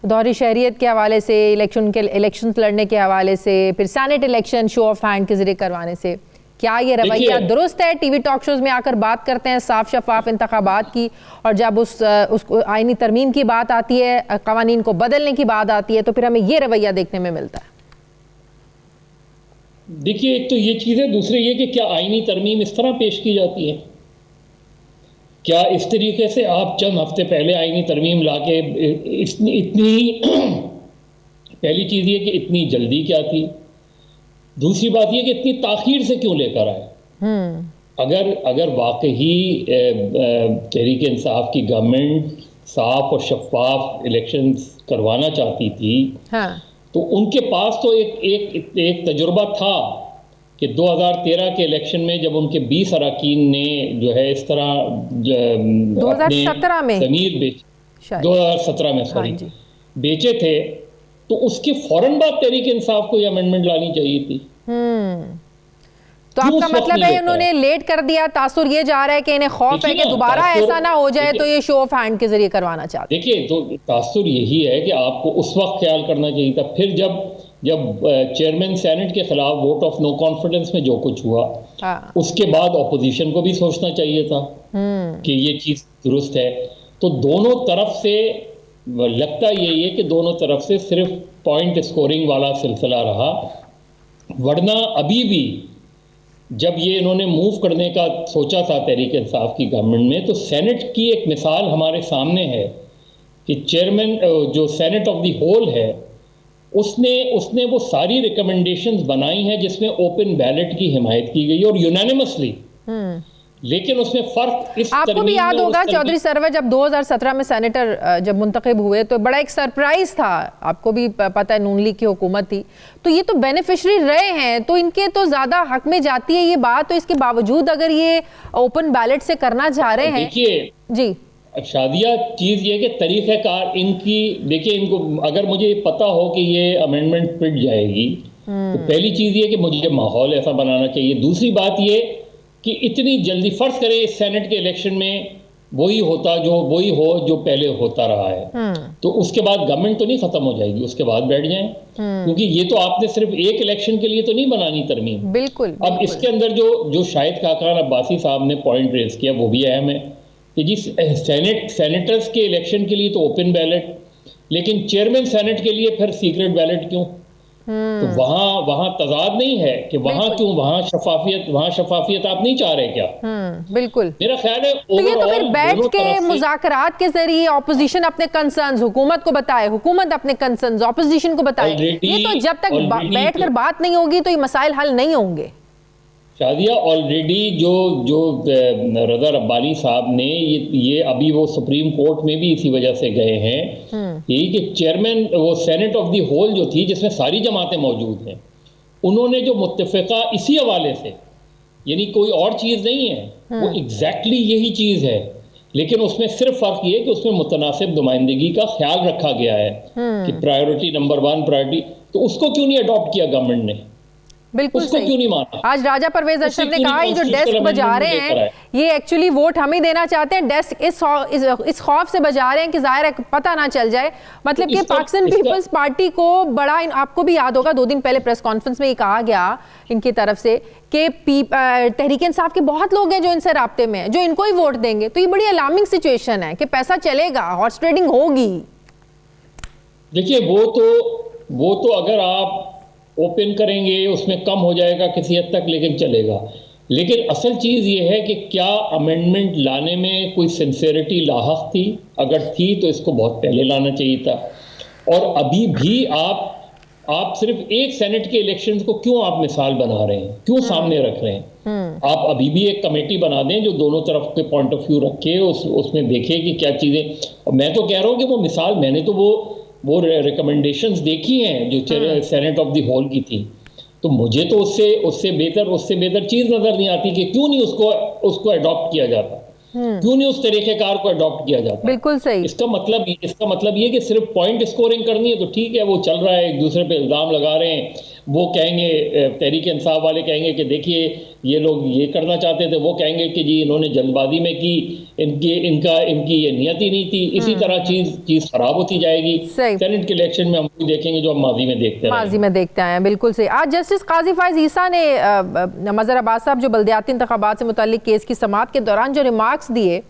Speaker 1: दोहरी शहरियत के हवाले से, इलेक्शन लड़ने के हवाले से, फिर senate election show off hand के जरिए करवाने से, क्या ये रवैया दुरुस्त है? टीवी टॉक शोज में आकर बात करते हैं साफ शफाफ इंतखाबात की, और जब उस आईनी तरमीम की बात आती है, कवानीन को बदलने की बात आती है, तो फिर हमें ये रवैया देखने में मिलता है।
Speaker 7: देखिए, एक तो ये चीज़ है, दूसरे ये कि क्या आईनी तरमीम इस तरह पेश की जाती है? क्या इस तरीके से आप चंद हफ्ते पहले आईनी तरमीम लाके इतनी पहली चीज़ ये कि इतनी जल्दी क्या थी, दूसरी बात ये कि इतनी ताखीर से क्यों लेकर आए? अगर वाकई तहरीक इंसाफ की गवर्नमेंट साफ और शफाफ इलेक्शंस करवाना चाहती थी,
Speaker 1: हाँ।
Speaker 7: तो उनके पास तो एक तजुर्बा था कि 2013 के इलेक्शन में जब उनके 20 अरकान ने जो है इस तरह
Speaker 1: 2017 में
Speaker 7: ज़मीर बेचे, 2017 में सॉरी बेचे थे, तो उसके फौरन बाद तहरीक इंसाफ को ये अमेंडमेंट लानी चाहिए थी।
Speaker 1: तो आपका मतलब है उन्होंने लेट कर दिया, तासुर ये जा रहा है कि इन्हें खौफ है कि दोबारा ऐसा ना हो जाए, तो ये शो ऑफ हैंड के जरिए करवाना चाहते हैं।
Speaker 7: देखिए, तो तासुर यही है कि आपको उस वक्त ख्याल करना चाहिए था। फिर जब चेयरमैन सेनेट के खिलाफ वोट ऑफ नो कॉन्फिडेंस में जो कुछ हुआ, उसके बाद ऑपोजिशन को भी सोचना चाहिए था कि ये चीज़ दुरुस्त है। तो दोनों तरफ से लगता यही है कि दोनों तरफ से सिर्फ पॉइंट स्कोरिंग वाला सिलसिला रहा, वरना अभी भी जब ये इन्होंने मूव करने का सोचा था तहरीक इंसाफ की गवर्नमेंट में, तो सेनेट की एक मिसाल हमारे सामने है कि चेयरमैन जो सेनेट ऑफ द होल है, उसने वो सारी रिकमेंडेशंस बनाई हैं जिसमें ओपन बैलेट की हिमायत की गई और यूनानिमसली। लेकिन उसमें फर्क इस
Speaker 1: आपको भी याद होगा चौधरी सरवर जब 2017 में सेनेटर जब मुंतखब हुए तो बड़ा एक सरप्राइज था, आपको भी पता है नून लीग की हुकूमत थी, तो ये तो बेनिफिशरी रहे हैं, तो इनके तो ज्यादा हक में जाती है ये बात। तो इसके बावजूद अगर ये ओपन बैलेट से करना चाह रहे हैं,
Speaker 7: देखिए
Speaker 1: जी
Speaker 7: शादिया, चीज़ ये कि तरीक़ेकार इनकी, देखिए इनको अगर मुझे पता हो कि ये अमेंडमेंट पिट जाएगी, तो पहली चीज़ ये कि मुझे माहौल ऐसा बनाना चाहिए। दूसरी बात ये कि इतनी जल्दी, फर्ज करें इस सेनेट के इलेक्शन में वही हो जो पहले होता रहा है, तो उसके बाद गवर्नमेंट तो नहीं ख़त्म हो जाएगी, उसके बाद बैठ जाएं, क्योंकि ये तो आपने सिर्फ एक इलेक्शन के लिए तो नहीं बनानी तरमीम।
Speaker 1: बिल्कुल।
Speaker 7: अब इसके अंदर जो शाहिद खाकान अब्बासी साहब ने पॉइंट रेज किया वो भी अहम है कि जी सेनेटर्स के इलेक्शन के लिए तो ओपन बैलेट, लेकिन चेयरमैन सेनेट के लिए फिर सीक्रेट बैलेट क्यों? तो वहाँ तजाद नहीं है कि वहाँ क्यों, वहाँ शफाफियत आप नहीं चाह रहे क्या?
Speaker 1: बिल्कुल,
Speaker 7: मेरा ख्याल है
Speaker 1: तो ये तो फिर बैठ के मुज़ाकरात के जरिए ऑपोजिशन अपने कंसर्न्स हुकूमत को बताए, हुकूमत अपने कंसर्न्स ऑपोजिशन को बताए। ये तो जब तक बैठकर बात नहीं होगी तो ये मसाइल हल नहीं होंगे।
Speaker 7: शादिया, ऑलरेडी जो रज़ा रब्बानी साहब ने ये अभी वो सुप्रीम कोर्ट में भी इसी वजह से गए हैं, यही कि चेयरमैन वो सेनेट ऑफ द होल जो थी जिसमें सारी जमातें मौजूद हैं, उन्होंने जो मुत्तफ़िक़ा इसी हवाले से, यानी कोई और चीज़ नहीं है, वो एग्जैक्टली यही चीज़ है, लेकिन उसमें सिर्फ फ़र्क ये कि उसमें मुतनासिब नुमाइंदगी का ख्याल रखा गया है कि प्रायोरिटी नंबर 1 प्रायोरिटी, तो उसको क्यों नहीं अडॉप्ट किया गवर्नमेंट ने?
Speaker 1: बिल्कुल
Speaker 7: उसको क्यों नहीं माना?
Speaker 1: आज राजा परवेज अशरफ ने कहा ये जो डेस्क बजा रहे हैं ये एक्चुअली वोट हम ही देना चाहते हैं, डेस्क इस खौफ से बजा रहे हैं कि जाहिर है पता ना चल जाए। मतलब कि पाकिस्तान पीपल्स पार्टी को बड़ा, आपको भी याद होगा 2 दिन पहले प्रेस कॉन्फ्रेंस में ये कहा गया इनकी तरफ से कि तहरीक इंसाफ के बहुत लोग हैं जो इनसे राब्ते में हैं, जो इनको ही वोट देंगे। तो ये बड़ी अलार्मिंग सिचुएशन है कि पैसा चलेगा, हॉर्स ट्रेडिंग होगी।
Speaker 7: देखिए वो तो अगर आप ओपन करेंगे उसमें कम हो जाएगा किसी हद तक, लेकिन चलेगा। लेकिन असल चीज़ ये है कि क्या अमेंडमेंट लाने में कोई सिंसेरिटी लाहक थी? अगर थी तो इसको बहुत पहले लाना चाहिए था। और अभी भी आप सिर्फ एक सेनेट के इलेक्शंस को क्यों आप मिसाल बना रहे हैं, क्यों सामने रख रहे हैं? आप अभी भी एक कमेटी बना दें जो दोनों तरफ के पॉइंट ऑफ व्यू रखे, उसमें देखे कि क्या चीज़ें। और मैं तो कह रहा हूँ कि वो मिसाल, मैंने तो वो रिकमेंडेशंस देखी हैं जो सेनेट ऑफ द होल की थी, तो मुझे तो उससे बेहतर चीज़ नज़र नहीं आती कि क्यों नहीं उसको अडॉप्ट किया जाता, क्यों नहीं उस तरीक़ेकार को अडॉप्ट किया जाता।
Speaker 1: बिल्कुल सही।
Speaker 7: इसका मतलब ये कि सिर्फ पॉइंट स्कोरिंग करनी है तो ठीक है, वो चल रहा है, एक दूसरे पे इल्ज़ाम लगा रहे हैं। वो कहेंगे, तहरीक इंसाफ वाले कहेंगे कि देखिए ये लोग ये करना चाहते थे, वो कहेंगे कि जी इन्होंने जल्दबाजी में की, इनकी ये नियत ही नहीं थी। इसी तरह चीज खराब होती जाएगी। सेनेट के इलेक्शन में हम देखेंगे जो हम माजी में देखते हैं,
Speaker 1: माजी में देखते हैं। बिल्कुल सही। आज जस्टिस काजी फाइज ईसा ने मज़हर अब्बास साहब जो बल्दियाती इंतखाबात से मुताल्लिक केस की समाअत के दौरान जो रिमार्क्स दिए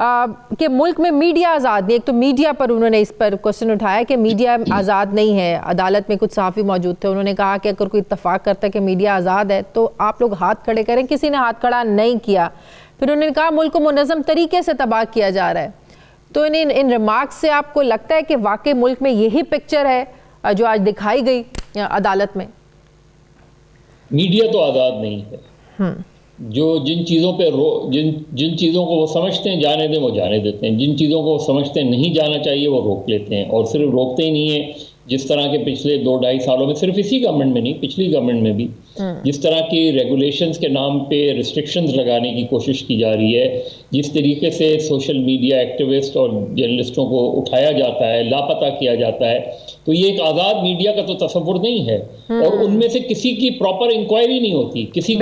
Speaker 1: कि मुल्क में मीडिया आज़ाद नहीं, एक तो मीडिया पर उन्होंने इस पर क्वेश्चन उठाया कि मीडिया आज़ाद नहीं है। अदालत में कुछ सहाफ़ी मौजूद थे, उन्होंने कहा कि अगर कोई इत्तफाक करता है कि मीडिया आज़ाद है तो आप लोग हाथ खड़े करें। किसी ने हाथ खड़ा नहीं किया। फिर उन्होंने कहा मुल्क को मुनज़्ज़म तरीके से तबाह किया जा रहा है। तो इन रिमार्क्स से आपको लगता है कि वाकई मुल्क में यही पिक्चर है जो आज दिखाई गई अदालत में?
Speaker 7: मीडिया तो आज़ाद नहीं है। जो जिन चीज़ों पे जिन चीज़ों को वो समझते हैं जाने दें, वो जाने देते हैं। जिन चीज़ों को वो समझते हैं नहीं जाना चाहिए, वो रोक लेते हैं। और सिर्फ रोकते ही नहीं है, जिस तरह के पिछले 2-2.5 सालों में, सिर्फ इसी गवर्नमेंट में नहीं, पिछली गवर्नमेंट में भी जिस तरह की रेगुलेशंस के नाम पे रिस्ट्रिक्शंस लगाने की कोशिश की जा रही है, जिस तरीके से सोशल मीडिया एक्टिविस्ट और जर्नलिस्टों को उठाया जाता है, लापता किया जाता है, तो ये एक आज़ाद मीडिया का तो तस्वुर नहीं है। और उनमें से किसी की प्रॉपर इंक्वायरी नहीं होती, किसी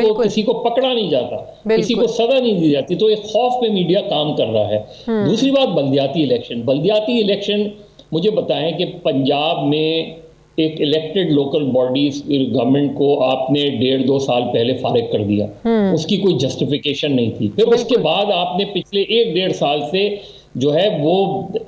Speaker 7: को पकड़ा नहीं जाता, किसी को सजा नहीं दी जाती। तो एक खौफ में मीडिया काम कर रहा है। दूसरी बात, बल्दियाती इलेक्शन मुझे बताएं कि पंजाब में एक इलेक्टेड लोकल बॉडीज गवर्नमेंट को आपने 1.5-2 साल पहले फारिग कर दिया, उसकी कोई जस्टिफिकेशन नहीं थी। फिर उसके बाद आपने पिछले 1-1.5 साल से जो है वो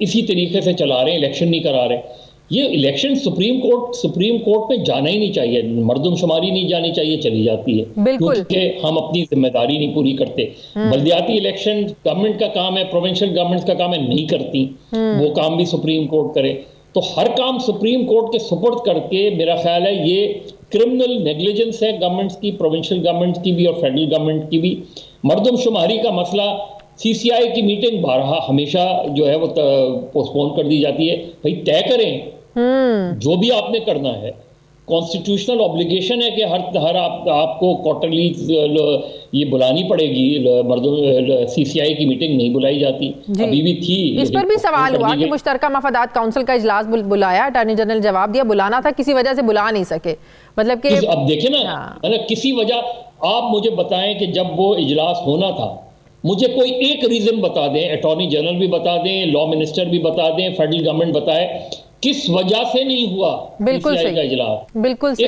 Speaker 7: इसी तरीके से चला रहे हैं, इलेक्शन नहीं करा रहे। ये इलेक्शन सुप्रीम कोर्ट में जाना ही नहीं चाहिए, मर्दमशुमारी नहीं जानी चाहिए, चली जाती है क्योंकि हम अपनी जिम्मेदारी नहीं पूरी करते। बल्दियाती इलेक्शन गवर्नमेंट का काम है, प्रोविंशियल गवर्नमेंट का काम है, नहीं करती, वो काम भी सुप्रीम कोर्ट करे। तो हर काम सुप्रीम कोर्ट के सुपुर्द करके मेरा ख्याल है ये क्रिमिनल नेग्लिजेंस है गवर्नमेंट्स की, प्रोविंशियल गवर्नमेंट्स की भी और फेडरल गवर्नमेंट की भी। मर्दमशुमारी का मसला, CCI की मीटिंग बारहा हमेशा जो है वो पोस्टपोन कर दी जाती है। भाई तय करें जो भी आपने करना है, कॉन्स्टिट्यूशनल ऑब्लिगेशन है कि हर आपको क्वार्टरली ये बुलानी पड़ेगी। CCI की मीटिंग नहीं बुलाई जाती, अभी भी थी।
Speaker 1: इस पर भी सवाल हुआ कि मुश्तरका मफादात काउंसिल का इजलास बुलाया, अटॉर्नी जनरल जवाब दिया बुलाना था, किसी वजह से बुला नहीं सके। मतलब कि
Speaker 7: अब देखें ना, मतलब किसी वजह, आप मुझे बताएं कि जब वो इजलास होना था, मुझे कोई एक रीजन बता दें, अटॉर्नी जनरल भी बता दें, लॉ मिनिस्टर भी बता दें, फेडरल गवर्नमेंट बताए किस वजह से नहीं हुआ
Speaker 1: बिल्कुल
Speaker 7: CCI का इजलास।
Speaker 1: बिल्कुल सही।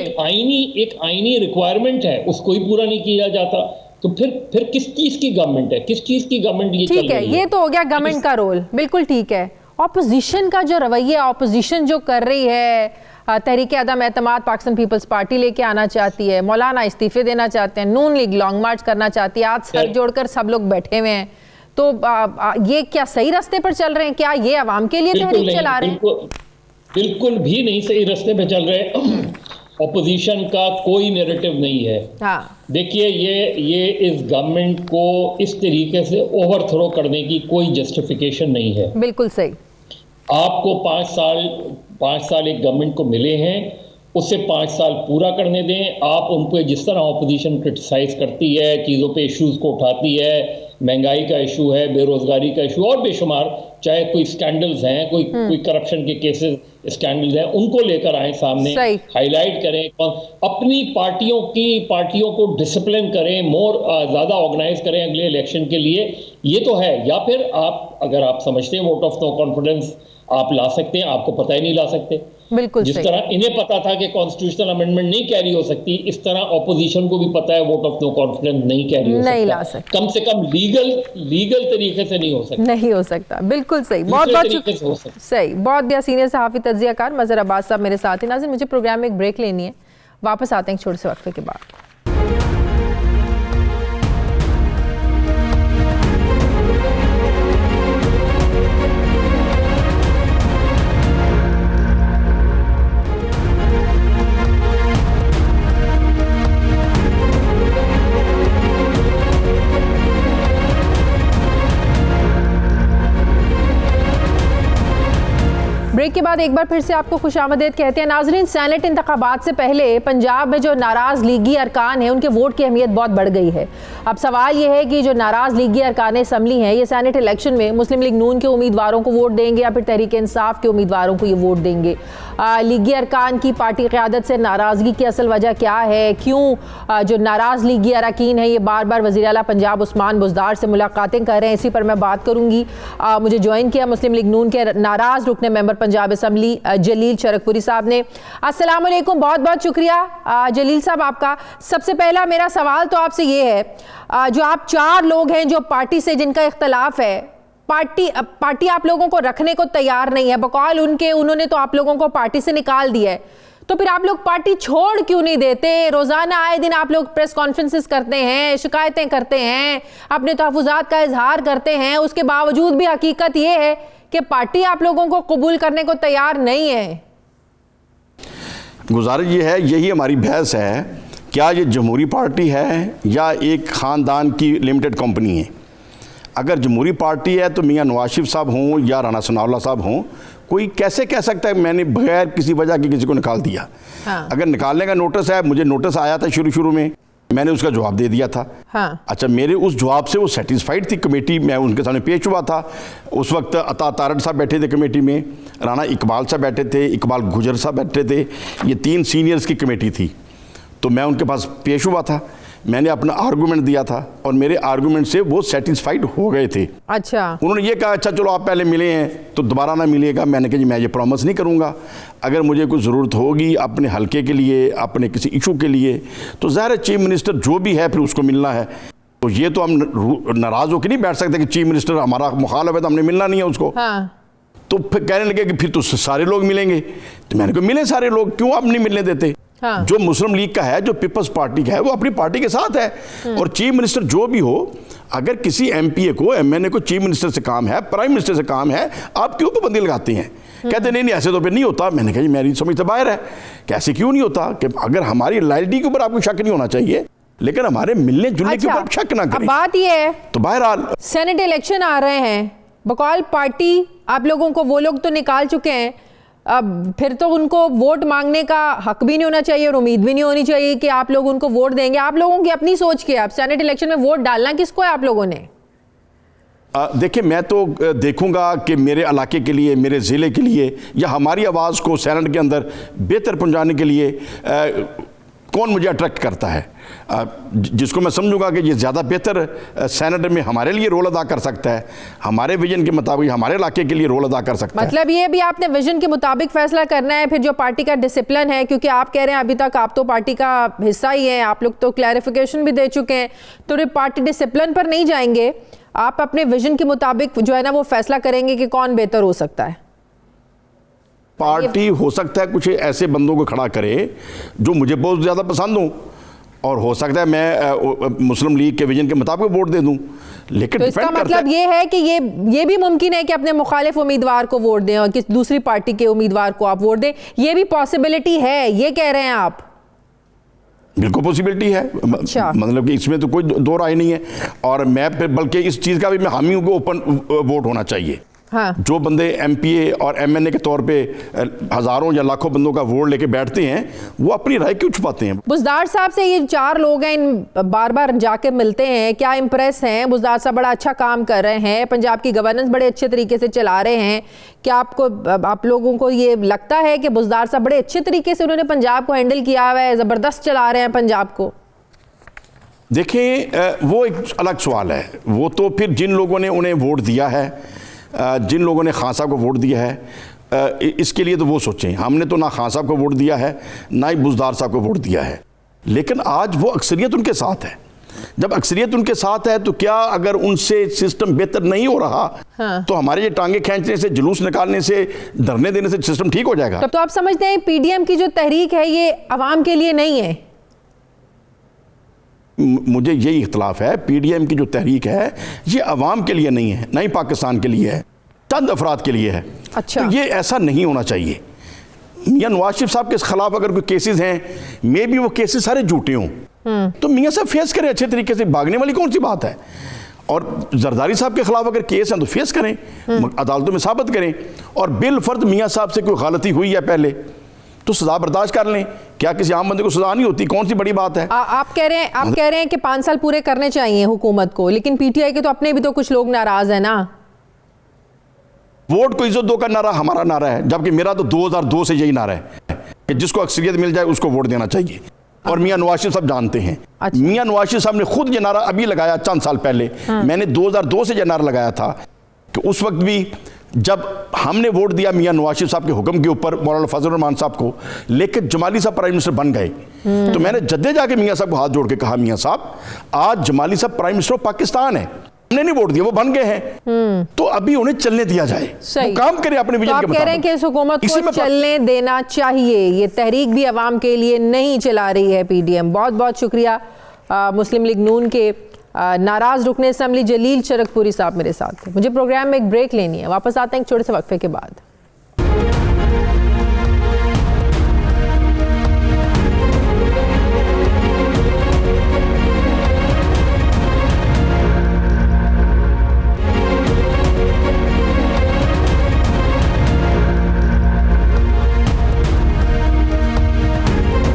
Speaker 7: एक आईनी रिक्वायरमेंट है, उसको ही पूरा नहीं किया जाता। तो फिर किस चीज की गवर्नमेंट है, किस चीज की गवर्नमेंट ये चल रही है?
Speaker 1: ठीक है, ये तो हो गया गवर्नमेंट का रोल, बिल्कुल ठीक है। ऑपोजिशन का जो रवैया, ऑपोजिशन जो कर रही है, तहरीक अदम एतमाद पाकिस्तान पीपल्स पार्टी लेके आना चाहती है, मौलाना इस्तीफे देना चाहते हैं, नून लीग लॉन्ग मार्च करना चाहती है, आज सर जोड़कर सब लोग बैठे हुए हैं। तो ये क्या सही रास्ते पर चल रहे हैं? क्या ये अवाम के लिए तहरीक चला रहे हैं?
Speaker 7: बिल्कुल भी नहीं सही रास्ते पे चल रहे। ऑपोजिशन का कोई नैरेटिव नहीं है। देखिए, ये इस गवर्नमेंट को इस तरीके से ओवरथ्रो करने की कोई जस्टिफिकेशन नहीं है।
Speaker 1: बिल्कुल सही।
Speaker 7: आपको 5 साल एक गवर्नमेंट को मिले हैं, उससे 5 साल पूरा करने दें। आप उनको जिस तरह ऑपोजिशन क्रिटिसाइज करती है, चीज़ों पे इश्यूज को उठाती है, महंगाई का इशू है, बेरोजगारी का इशू और बेशुमार, चाहे कोई स्कैंडल्स हैं, कोई करप्शन के केसेस स्कैंडल्स हैं, उनको लेकर आए सामने, हाईलाइट करें, अपनी पार्टियों को डिसिप्लिन करें, ज़्यादा ऑर्गेनाइज करें अगले इलेक्शन के लिए। ये तो है। या फिर अगर आप समझते हैं वोट ऑफ नो कॉन्फिडेंस आप ला सकते हैं, आपको पता ही नहीं ला सकते।
Speaker 1: बिल्कुल
Speaker 7: जिस तरह इन्हें पता था कि कॉन्स्टिट्यूशनल अमेंडमेंट नहीं कैरी हो सकती, इस तरह ऑपोजिशन को भी पता है वोट ऑफ नो कॉन्फिडेंस नहीं कैरी हो सकता। कम से कम लीगल तरीके से नहीं हो सकता।
Speaker 1: बिल्कुल सही। बहुत सही। बहुत सीनियर सहाफ़ी तज्ज़ियाकार मज़हर अब्बास साहब मेरे साथ हैं। नाज़रीन, मुझे प्रोग्राम में एक ब्रेक लेनी है, वापस आते हैं एक छोटे से वक्फे के बाद। ब्रेक के बाद एक बार फिर से आपको खुशामदीद कहते हैं। नाज़रीन, सेनेट इंतखाबात से पहले पंजाब में जो नाराज़ लीगी अरकान हैं उनके वोट की अहमियत बहुत बढ़ गई है। अब सवाल ये है कि जो नाराज़ लीगी अरकान असम्बली हैं ये सेनेट इलेक्शन में मुस्लिम लीग नून के उम्मीदवारों को वोट देंगे या फिर तहरीक इंसाफ के उम्मीदवारों को ये वोट देंगे। लीगी अरकान की पार्टी क़यादत से नाराज़गी की असल वजह क्या है, क्यों जो नाराज़ लीगी अरकान हैं ये बार बार वज़ीर आला पंजाब उस्मान बुज़दार से मुलाकातें कर रहे हैं, इसी पर मैं बात करूँगी। मुझे ज्वाइन किया मुस्लिम लीग नून के नाराज़ रुकने मेंबर पंजाब असम्बली जलील शरकपुरी साहब ने। अस्सलाम वालेकुम, बहुत बहुत शुक्रिया जलील साहब आपका। सबसे पहला मेरा सवाल तो आपसे ये है, जो आप 4 लोग हैं जो पार्टी से जिनका इख्तलाफ है, पार्टी आप लोगों को रखने को तैयार नहीं है, बकौल उनके उन्होंने तो आप लोगों को पार्टी से निकाल दिया है, तो फिर आप लोग पार्टी छोड़ क्यों नहीं देते? रोजाना आए दिन आप लोग प्रेस कॉन्फ्रेंसेस करते हैं, शिकायतें करते हैं, अपने तहफ़्फ़ुज़ात का इजहार करते हैं, उसके बावजूद भी हकीकत ये है कि पार्टी आप लोगों को कबूल करने को तैयार नहीं है।
Speaker 8: गुजारिश ये है, यही हमारी बहस है, क्या ये जमहूरी पार्टी है या एक ख़ानदान की लिमिटेड कंपनी है? अगर जमहूरी पार्टी है तो मियां नवाज शरीफ साहब हों या राना सनाउल्लाह साहब हों, कोई कैसे कह सकता है मैंने बगैर किसी वजह के किसी को निकाल दिया?
Speaker 1: हाँ।
Speaker 8: अगर निकालने का नोटिस है, मुझे नोटिस आया था शुरू में, मैंने उसका जवाब दे दिया था।
Speaker 1: हाँ।
Speaker 8: अच्छा, मेरे उस जवाब से वो सेटिस्फाइड थी कमेटी, मैं उनके सामने पेश हुआ था। उस वक्त अता तारड़ साहब बैठे थे कमेटी में, राना इकबाल साहब बैठे थे, इकबाल गुजर साहब बैठे थे, ये 3 सीनियर्स की कमेटी थी। तो मैं उनके पास पेश हुआ था, मैंने अपना आर्गूमेंट दिया था और मेरे आर्गूमेंट से वो सेटिस्फाइड हो गए थे।
Speaker 1: अच्छा,
Speaker 8: उन्होंने ये कहा अच्छा चलो आप पहले मिले हैं तो दोबारा ना मिलिएगा। मैंने कहा जी मैं ये प्रॉमिस नहीं करूँगा, अगर मुझे कोई ज़रूरत होगी अपने हलके के लिए, अपने किसी इशू के लिए, तो ज़ाहिर है चीफ मिनिस्टर जो भी है फिर उसको मिलना है। तो ये तो हम नाराज़ होकर नहीं बैठ सकते कि चीफ मिनिस्टर हमारा मुखालिफ है तो हमने मिलना नहीं है उसको।
Speaker 1: हाँ।
Speaker 8: तो फिर कहने लगे कि फिर तो सारे लोग मिलेंगे, तो मैंने कहा मिले सारे लोग, क्यों आप नहीं मिलने देते?
Speaker 1: हाँ।
Speaker 8: जो मुस्लिम लीग का है, जो पीपल्स पार्टी का है, वो अपनी पार्टी के साथ है। और चीफ मिनिस्टर जो भी हो, अगर किसी एमपीए को, एमएनए को चीफ मिनिस्टर से काम है, प्राइम मिनिस्टर से काम है, आप क्यों पाबंदी लगाते हैं? कहते नहीं ऐसे तो फिर नहीं होता। मैंने कहा मेरी समझ से बाहर है, कैसे क्यों नहीं होता? कि अगर हमारी लॉयल्टी के ऊपर आपको शक नहीं होना चाहिए, लेकिन हमारे मिलने जुलने के ऊपर शक ना करें।
Speaker 1: बात ये है,
Speaker 8: तो बहरहाल
Speaker 1: सेनेट इलेक्शन आ रहे हैं, बकौल पार्टी आप लोगों को वो लोग तो निकाल चुके हैं, अब फिर तो उनको वोट मांगने का हक भी नहीं होना चाहिए और उम्मीद भी नहीं होनी चाहिए कि आप लोग उनको वोट देंगे। आप लोगों की अपनी सोच के, आप सेनेट इलेक्शन में वोट डालना किसको है आप लोगों ने?
Speaker 8: देखिए, मैं तो देखूंगा कि मेरे इलाके के लिए, मेरे ज़िले के लिए, या हमारी आवाज़ को सेनेट के अंदर बेहतर पहुंचाने के लिए कौन मुझे अट्रैक्ट करता है, जिसको मैं समझूंगा कि ये ज़्यादा बेहतर सेनेट में हमारे लिए रोल अदा कर सकता है, हमारे विजन के मुताबिक हमारे इलाके के लिए रोल अदा कर सकता है।
Speaker 1: मतलब ये भी आपने विजन के मुताबिक फैसला करना है, फिर जो पार्टी का डिसिप्लिन है, क्योंकि आप कह रहे हैं अभी तक आप तो पार्टी का हिस्सा ही हैं, आप लोग तो क्लैरिफिकेशन भी दे चुके हैं, तो पार्टी डिसिप्लिन पर नहीं जाएंगे, आप अपने विजन के मुताबिक जो है ना वो फैसला करेंगे कि कौन बेहतर हो सकता है।
Speaker 8: पार्टी हो सकता है कुछ ऐसे बंदों को खड़ा करे जो मुझे बहुत ज़्यादा पसंद हो, और हो सकता है मैं मुस्लिम लीग के विजन के मुताबिक वोट दे दूं, लेकिन
Speaker 1: तो इसका मतलब ये है कि ये भी मुमकिन है कि अपने मुखालिफ उम्मीदवार को वोट दें और किसी दूसरी पार्टी के उम्मीदवार को आप वोट दें, ये भी पॉसिबिलिटी है, ये कह रहे हैं आप?
Speaker 8: बिल्कुल पॉसिबिलिटी है।
Speaker 1: अच्छा।
Speaker 8: मतलब कि इसमें तो कोई दो राय नहीं है, और मैं बल्कि इस चीज़ का भी मैं हामी हूं कि ओपन वोट होना चाहिए।
Speaker 1: हाँ।
Speaker 8: जो बंदे एमपीए और एमएनए के तौर पे हज़ारों या लाखों बंदों का वोट लेके बैठते हैं, वो अपनी राय क्यों छुपाते हैं?
Speaker 1: बुज़दार साहब से ये 4 लोग हैं, इन बार बार जाके मिलते हैं, क्या इम्प्रेस हैं? बुज़दार साहब बड़ा अच्छा काम कर रहे हैं, पंजाब की गवर्नेंस बड़े अच्छे तरीके से चला रहे हैं, क्या आप लोगों को ये लगता है कि बुज़दार साहब बड़े अच्छे तरीके से उन्होंने पंजाब को हैंडल किया हुआ है, ज़बरदस्त चला रहे हैं पंजाब को?
Speaker 8: देखें, वो एक अलग सवाल है, वो तो फिर जिन लोगों ने उन्हें वोट दिया है, जिन लोगों ने खान साहब को वोट दिया है, इसके लिए तो वो सोचें। हमने तो ना खान साहब को वोट दिया है, ना ही बुज़दार साहब को वोट दिया है, लेकिन आज वो अक्सरियत उनके साथ है। जब अक्सरियत उनके साथ है तो क्या अगर उनसे सिस्टम बेहतर नहीं हो रहा, हाँ। तो हमारे ये टांगे खींचने से, जुलूस निकालने से, धरने देने से सिस्टम ठीक हो जाएगा?
Speaker 1: तब तो आप समझते हैं पीडीएम की जो तहरीक है ये अवाम के लिए नहीं है?
Speaker 8: मुझे यही इख्तलाफ है, पीडीएम की जो तहरीक है ये अवाम के लिए नहीं है, ना ही पाकिस्तान के लिए है, चंद अफराद के लिए है।
Speaker 1: अच्छा।
Speaker 8: तो ये ऐसा नहीं होना चाहिए। मियां नवाज शरीफ साहब के खिलाफ अगर कोई केसेस हैं, मे भी वो केसेस सारे झूठे हों, तो मियां साहब फेस करें अच्छे तरीके से, भागने वाली कौन सी बात है? और जरदारी साहब के खिलाफ अगर केस हैं तो फेस करें, अदालतों में साबित करें, और बिल फर्द मियाँ साहब से कोई गलती हुई है पहले तो सजा बर्दाश्त कर लें। क्या किसी आम बंदे को सजा नहीं होती? कौन सी बड़ी बात है?
Speaker 1: आप कह रहे हैं कि 5 साल पूरे करने चाहिए हुकूमत को, लेकिन पीटीआई के तो अपने भी तो कुछ लोग नाराज हैं ना।
Speaker 8: वोट को इज्जत दो का नारा हमारा नारा है, जबकि मेरा तो 2002 से यही नारा है कि जिसको अक्सरियत मिल जाए उसको वोट देना चाहिए, और मियां नवाज शरीफ साहब जानते हैं।
Speaker 1: अच्छा।
Speaker 8: मियां नवाज शरीफ साहब ने खुद ये नारा अभी लगाया चंद साल पहले। मैंने 2002 से ये नारा लगाया था कि उस वक्त भी जब हमने वोट दिया मियां नवाज शरीफ साहब के हुक्म के ऊपर मौलाना फजल रहमान साहब को, लेकिन जमाली साहब प्राइम मिनिस्टर बन गए, तो मैंने जद्दे जाके मियां साहब को हाथ जोड़ के कहा, मियां साहब आज जमाली साहब प्राइम मिनिस्टर ऑफ पाकिस्तान है, हमने नहीं वोट दिया, वो बन गए हैं, तो अभी उन्हें चलने दिया जाए, वो काम करे अपने विजन के मुताबिक।
Speaker 1: कह रहे हैं कि इस हुकूमत को चलने देना चाहिए, ये तहरीक भी अवाम के लिए नहीं चला रही है पीडीएम। बहुत बहुत शुक्रिया मुस्लिम लीग नून के नाराज रुकने असम्बली जलील चरकपुरी साहब मेरे साथ थे। मुझे प्रोग्राम में एक ब्रेक लेनी है, वापस आते हैं एक छोटे से वक्फे के बाद।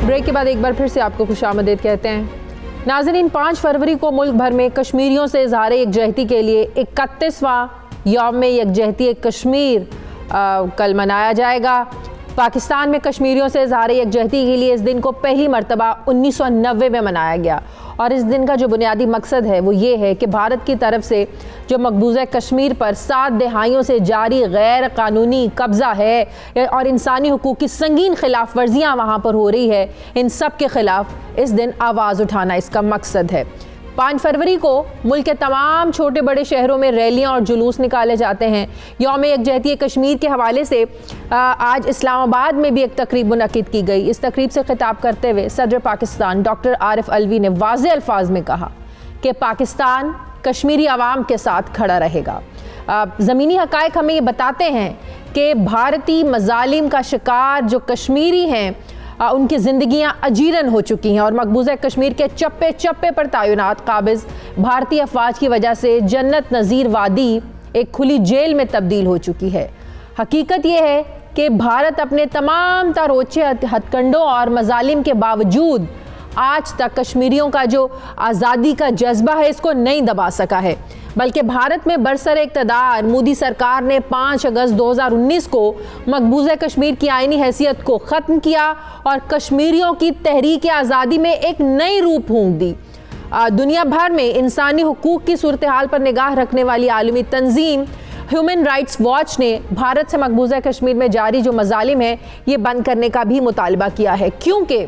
Speaker 1: ब्रेक के बाद एक बार फिर से आपको खुशामदीद कहते हैं। नाज़रीन, 5 फरवरी को मुल्क भर में कश्मीरियों से इज़हार यकजहती के लिए 31वां यौम यकजहती कश्मीर कल मनाया जाएगा। पाकिस्तान में कश्मीरियों से इज़हार यकजहती के लिए इस दिन को पहली मरतबा 1990 में मनाया गया, और इस दिन का जो बुनियादी मकसद है वो ये है कि भारत की तरफ से जो मकबूजा कश्मीर पर 7 दहाइयों से जारी गैर कानूनी कब्ज़ा है और इंसानी हुकूक की संगीन खिलाफ वर्जियाँ वहाँ पर हो रही है, इन सब के ख़िलाफ़ इस दिन आवाज़ उठाना इसका मकसद है। 5 फरवरी को मुल्क के तमाम छोटे बड़े शहरों में रैलियां और जुलूस निकाले जाते हैं। यौम यकजहती कश्मीर के हवाले से आज इस्लामाबाद में भी एक तकरीब मुनक़िद की गई। इस तकरीब से खिताब करते हुए सदर पाकिस्तान डॉक्टर आरिफ अलवी ने वाज़ेह अल्फाज में कहा कि पाकिस्तान कश्मीरी आवाम के साथ खड़ा रहेगा। ज़मीनी हक़ाइक़ हमें ये बताते हैं कि भारतीय मज़ालिम का शिकार जो कश्मीरी हैं उनकी ज़िंदगियां अजीरन हो चुकी हैं, और मकबूजा कश्मीर के चप्पे चप्पे पर तैनात काबिज़ भारतीय अफवाज की वजह से जन्नत नज़ीर वादी एक खुली जेल में तब्दील हो चुकी है। हकीकत यह है कि भारत अपने तमाम तारोचे हथकंडों और मज़ालिम के बावजूद आज तक कश्मीरियों का जो आज़ादी का जज्बा है इसको नहीं दबा सका है, बल्कि भारत में बरसर इक़्तिदार मोदी सरकार ने 5 अगस्त 2019 को मकबूजा कश्मीर की आइनी हैसियत को ख़त्म किया और कश्मीरियों की तहरीक आज़ादी में एक नई रूप फूंक दी। दुनिया भर में इंसानी हुकूक की सूरत हाल पर निगाह रखने वाली आलमी तंजीम ह्यूमन राइट्स वॉच ने भारत से मकबूजा कश्मीर में जारी जो मज़ालिम है ये बंद करने का भी मुतालबा किया है, क्योंकि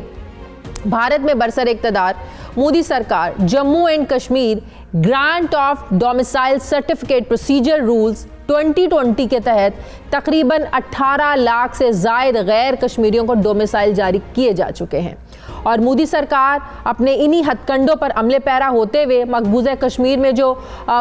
Speaker 1: भारत में बरसर इक़्तिदार मोदी सरकार Jammu and Kashmir grant of domicile certificate procedure rules 2020 के तहत तकरीबन 18 लाख से ज़ायद गैर कश्मीरियों को डोमिसाइल जारी किए जा चुके हैं, और मोदी सरकार अपने इन्हीं हथकंडों पर अमले पैरा होते हुए मकबूजा कश्मीर में जो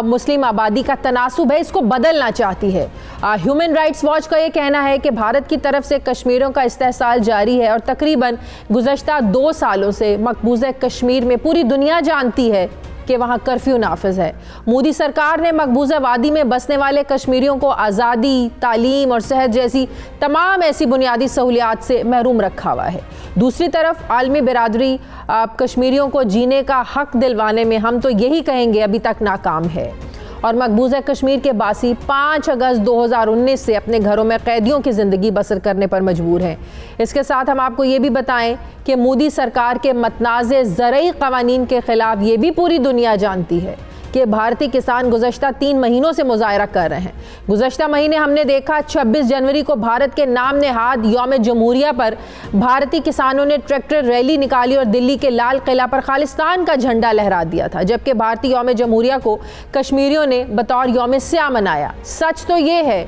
Speaker 1: मुस्लिम आबादी का तनासुब है इसको बदलना चाहती है। ह्यूमन राइट्स वॉच का ये कहना है कि भारत की तरफ से कश्मीरियों का इस्तेहसाल जारी है, और तकरीबन गुज़श्ता 2 सालों से मकबूजा कश्मीर में पूरी दुनिया जानती है कि वहाँ कर्फ्यू नाफिज है। मोदी सरकार ने मकबूजा वादी में बसने वाले कश्मीरियों को आज़ादी, तालीम और सेहत जैसी तमाम ऐसी बुनियादी सहूलियात से महरूम रखा हुआ है। दूसरी तरफ आलमी बिरादरी कश्मीरियों को जीने का हक दिलवाने में हम तो यही कहेंगे अभी तक नाकाम है, और मकबूजा कश्मीर के बासी 5 अगस्त 2019 से अपने घरों में कैदियों की ज़िंदगी बसर करने पर मजबूर हैं। इसके साथ हम आपको ये भी बताएं कि मोदी सरकार के मतनाज़े ज़रई क़वानीन के ख़िलाफ़ ये भी पूरी दुनिया जानती है कि भारतीय किसान गुज़श्ता 3 महीनों से मुज़ाहरा कर रहे हैं। गुज़श्ता महीने हमने देखा 26 जनवरी को भारत के नाम नेहाद यौम जमहूरिया पर भारतीय किसानों ने ट्रैक्टर रैली निकाली और दिल्ली के लाल किला पर खालिस्तान का झंडा लहरा दिया था, जबकि भारतीय यौम जमहूरिया को कश्मीरियों ने बतौर यौम स्याह मनाया। सच तो ये है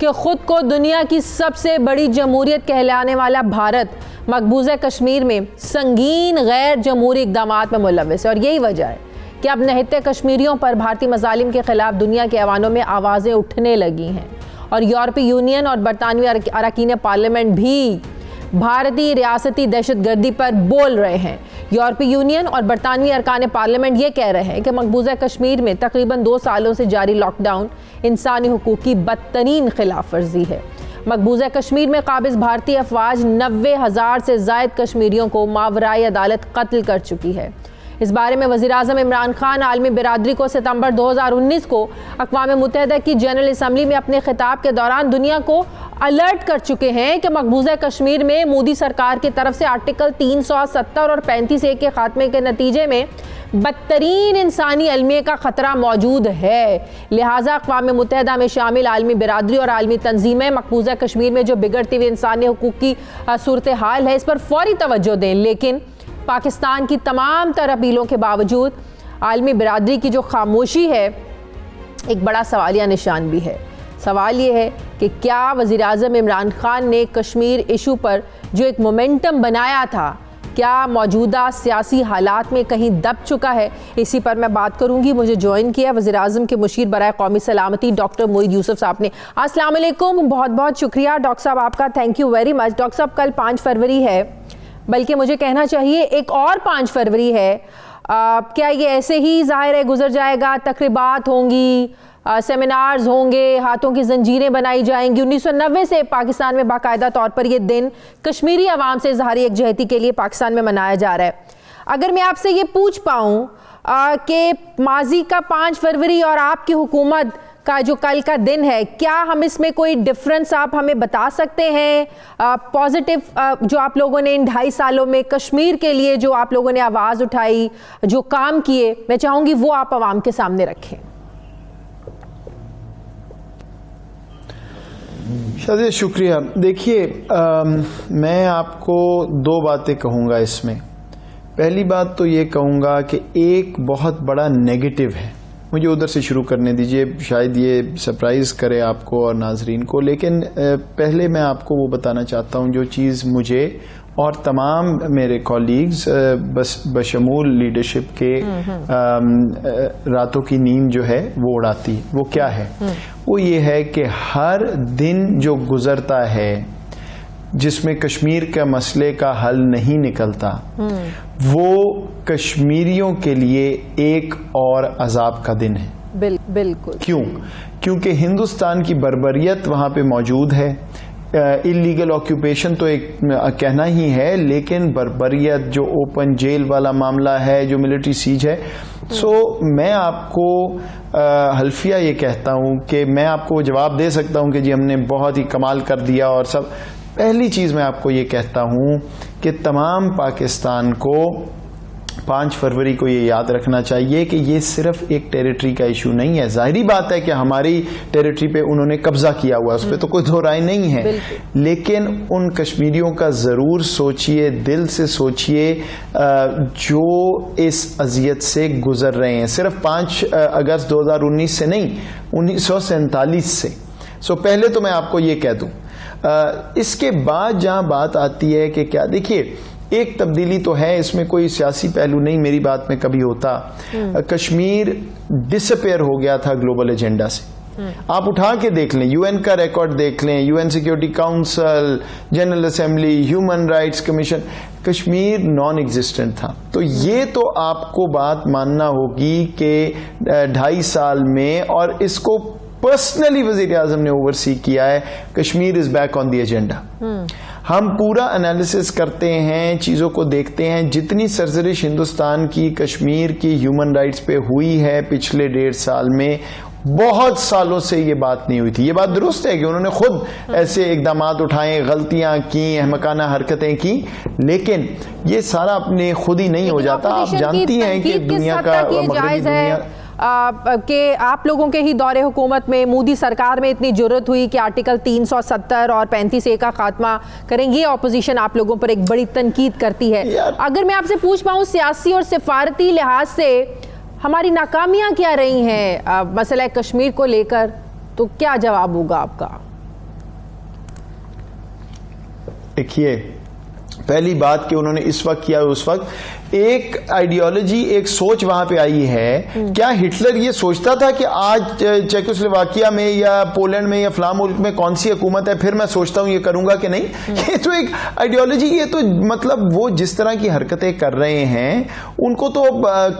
Speaker 1: कि ख़ुद को दुनिया की सबसे बड़ी जमहूरियत कहलाने वाला भारत मकबूजा कश्मीर में संगीन गैर जमहूरी इक़दामात में मुलव्वस है, और यही वजह है कि अब नहते कश्मीरियों पर भारतीय मज़ालिम के ख़िलाफ़ दुनिया के ऐवानों में आवाज़ें उठने लगी हैं, और यूरोपीय यूनियन और बरतानवी अरकान पार्लियामेंट भी भारतीय रियासती दहशतगर्दी पर बोल रहे हैं। यूरोपीय यूनियन और बरतानवी अरकान पार्लियामेंट ये कह रहे हैं कि मकबूजा कश्मीर में तकरीबन 2 सालों से जारी लॉकडाउन इंसानी हुकूक की बदतरीन खिलाफ वर्जी है। मकबूजा कश्मीर में काबिज भारतीय अफवाज 90,000 से ज़ायद कश्मीरियों को मावराए अदालत कत्ल कर चुकी है। इस बारे में वज़ीर-ए-आज़म इमरान खान आलमी बिरादरी को सितंबर 2019 को अक़वाम मुत्तहिदा की जनरल असम्बली में अपने खिताब के दौरान दुनिया को अलर्ट कर चुके हैं कि मकबूजा कश्मीर में मोदी सरकार की तरफ से आर्टिकल 370 और 35A के खात्मे के नतीजे में बदतरीन इंसानी अलमिया का ख़तरा मौजूद है। लिहाजा अक़वाम मुत्तहिदा में शामिल आलमी बिरादरी और आलमी तंजीमें मकबूजा कश्मीर में जो बिगड़ती हुई इंसानी हुकूक की सूरत हाल है इस पर फौरी तवज्जो दें। लेकिन पाकिस्तान की तमाम तर अपीलों के बावजूद आलमी बिरादरी की जो खामोशी है एक बड़ा सवालिया निशान भी है। सवाल ये है कि क्या वज़ीर-ए-आज़म इमरान खान ने कश्मीर इशू पर जो एक मोमेंटम बनाया था क्या मौजूदा सियासी हालात में कहीं दब चुका है? इसी पर मैं बात करूंगी। मुझे ज्वाइन किया वज़ीर-ए-आज़म के मुशीर बराए कौमी सलामती डॉक्टर मोईद यूसुफ साहब ने। अस्सलाम वालेकुम, बहुत बहुत शुक्रिया डॉक्टर साहब आपका, thank you very much. Doctor साहब कल 5 फरवरी है, बल्कि मुझे कहना चाहिए एक और 5 फरवरी है। क्या ये ऐसे ही ज़ाहिर है गुजर जाएगा? तकरीबात होंगी, सेमिनार्स होंगे, हाथों की जंजीरें बनाई जाएंगी। 1990 से पाकिस्तान में बाकायदा तौर पर यह दिन कश्मीरी अवाम से इज़हार यकजहती के लिए पाकिस्तान में मनाया जा रहा है। अगर मैं आपसे ये पूछ पाऊँ कि माजी का 5 फरवरी और आपकी हुकूमत का जो कल का दिन है, क्या हम इसमें कोई डिफरेंस आप हमें बता सकते हैं? पॉजिटिव जो आप लोगों ने इन 2.5 सालों में कश्मीर के लिए जो आप लोगों ने आवाज़ उठाई, जो काम किए, मैं चाहूँगी वो आप आवाम के सामने रखें।
Speaker 9: शाज़िया शुक्रिया। देखिए, मैं आपको 2 बातें कहूँगा इसमें। पहली बात तो ये कहूँगा कि एक बहुत बड़ा नेगेटिव है, मुझे उधर से शुरू करने दीजिए, शायद ये सरप्राइज़ करे आपको और नाजरीन को। लेकिन पहले मैं आपको वो बताना चाहता हूँ जो चीज़ मुझे और तमाम मेरे कॉलीग्स बशमूल लीडरशिप के रातों की नींद जो है वो उड़ाती है। वो क्या है? वो ये है कि हर दिन जो गुजरता है जिसमें कश्मीर के मसले का हल नहीं निकलता, वो कश्मीरियों के लिए एक और अजाब का दिन है।
Speaker 1: बिल्कुल।
Speaker 9: क्यों? क्योंकि हिंदुस्तान की बर्बरियत वहाँ पे मौजूद है। इलीगल ऑक्यूपेशन तो एक कहना ही है, लेकिन बर्बरियत जो ओपन जेल वाला मामला है, जो मिलिट्री सीज है। सो मैं आपको हल्फिया ये कहता हूँ कि मैं आपको जवाब दे सकता हूँ कि जी हमने बहुत ही कमाल कर दिया और सब। पहली चीज़ मैं आपको ये कहता हूँ कि तमाम पाकिस्तान को 5 फरवरी को ये याद रखना चाहिए कि ये सिर्फ एक टेरिटरी का इशू नहीं है। जाहिरी बात है कि हमारी टेरिटरी पे उन्होंने कब्जा किया हुआ, उस पर तो कोई दो राय नहीं है, लेकिन उन कश्मीरियों का ज़रूर सोचिए, दिल से सोचिए जो इस अजियत से गुजर रहे हैं। सिर्फ 5 अगस्त 2019 से नहीं, 1947 से। सो पहले तो मैं आपको ये कह दूं। इसके बाद जहां बात आती है कि क्या, देखिए एक तब्दीली तो है, इसमें कोई सियासी पहलू नहीं मेरी बात में कभी होता। कश्मीर डिसअपेयर हो गया था ग्लोबल एजेंडा से। आप उठा के देख लें, यूएन का रिकॉर्ड देख लें, UN security council, general assembly, human rights commission, Kashmir non existent था। तो ये तो आपको बात मानना होगी कि 2.5 साल में, और इसको पर्सनली वज़ीर-ए-आज़म ने ओवरसी किया है, Kashmir is back on the agenda. हम पूरा एनालिसिस करते हैं, चीज़ों को देखते हैं, जितनी सरजरिश हिंदुस्तान की कश्मीर की ह्यूमन राइट्स पे हुई है पिछले 1.5 साल में, बहुत सालों से ये बात नहीं हुई थी। ये बात दुरुस्त है कि उन्होंने खुद ऐसे इकदाम उठाए, गलतियां की, अहमकाना हरकतें की, लेकिन ये सारा अपने खुद ही नहीं हो जाता। आप जानती हैं कि दुनिया का मगरबी दुनिया
Speaker 1: कि आप लोगों के ही दौरे हुकूमत में मोदी सरकार में इतनी जरूरत हुई कि आर्टिकल 370 और 35A का खात्मा करेंगे। ऑपोजिशन आप लोगों पर एक बड़ी तनकीद करती है। अगर मैं आपसे पूछ पाऊँ सियासी और सिफारती लिहाज से हमारी नाकामियां क्या रही हैं मसला कश्मीर को लेकर, तो क्या जवाब होगा आपका?
Speaker 9: देखिए, पहली बात कि उन्होंने इस वक्त किया उस वक्त, एक आइडियोलॉजी, एक सोच वहां पे आई है। क्या हिटलर ये सोचता था कि आज चेकोस्लोवाकिया में या पोलैंड में या फलां मुल्क में कौन सी हुकूमत है, फिर मैं सोचता हूं ये करूंगा कि नहीं? ये तो एक आइडियोलॉजी, ये तो मतलब वो जिस तरह की हरकतें कर रहे हैं उनको तो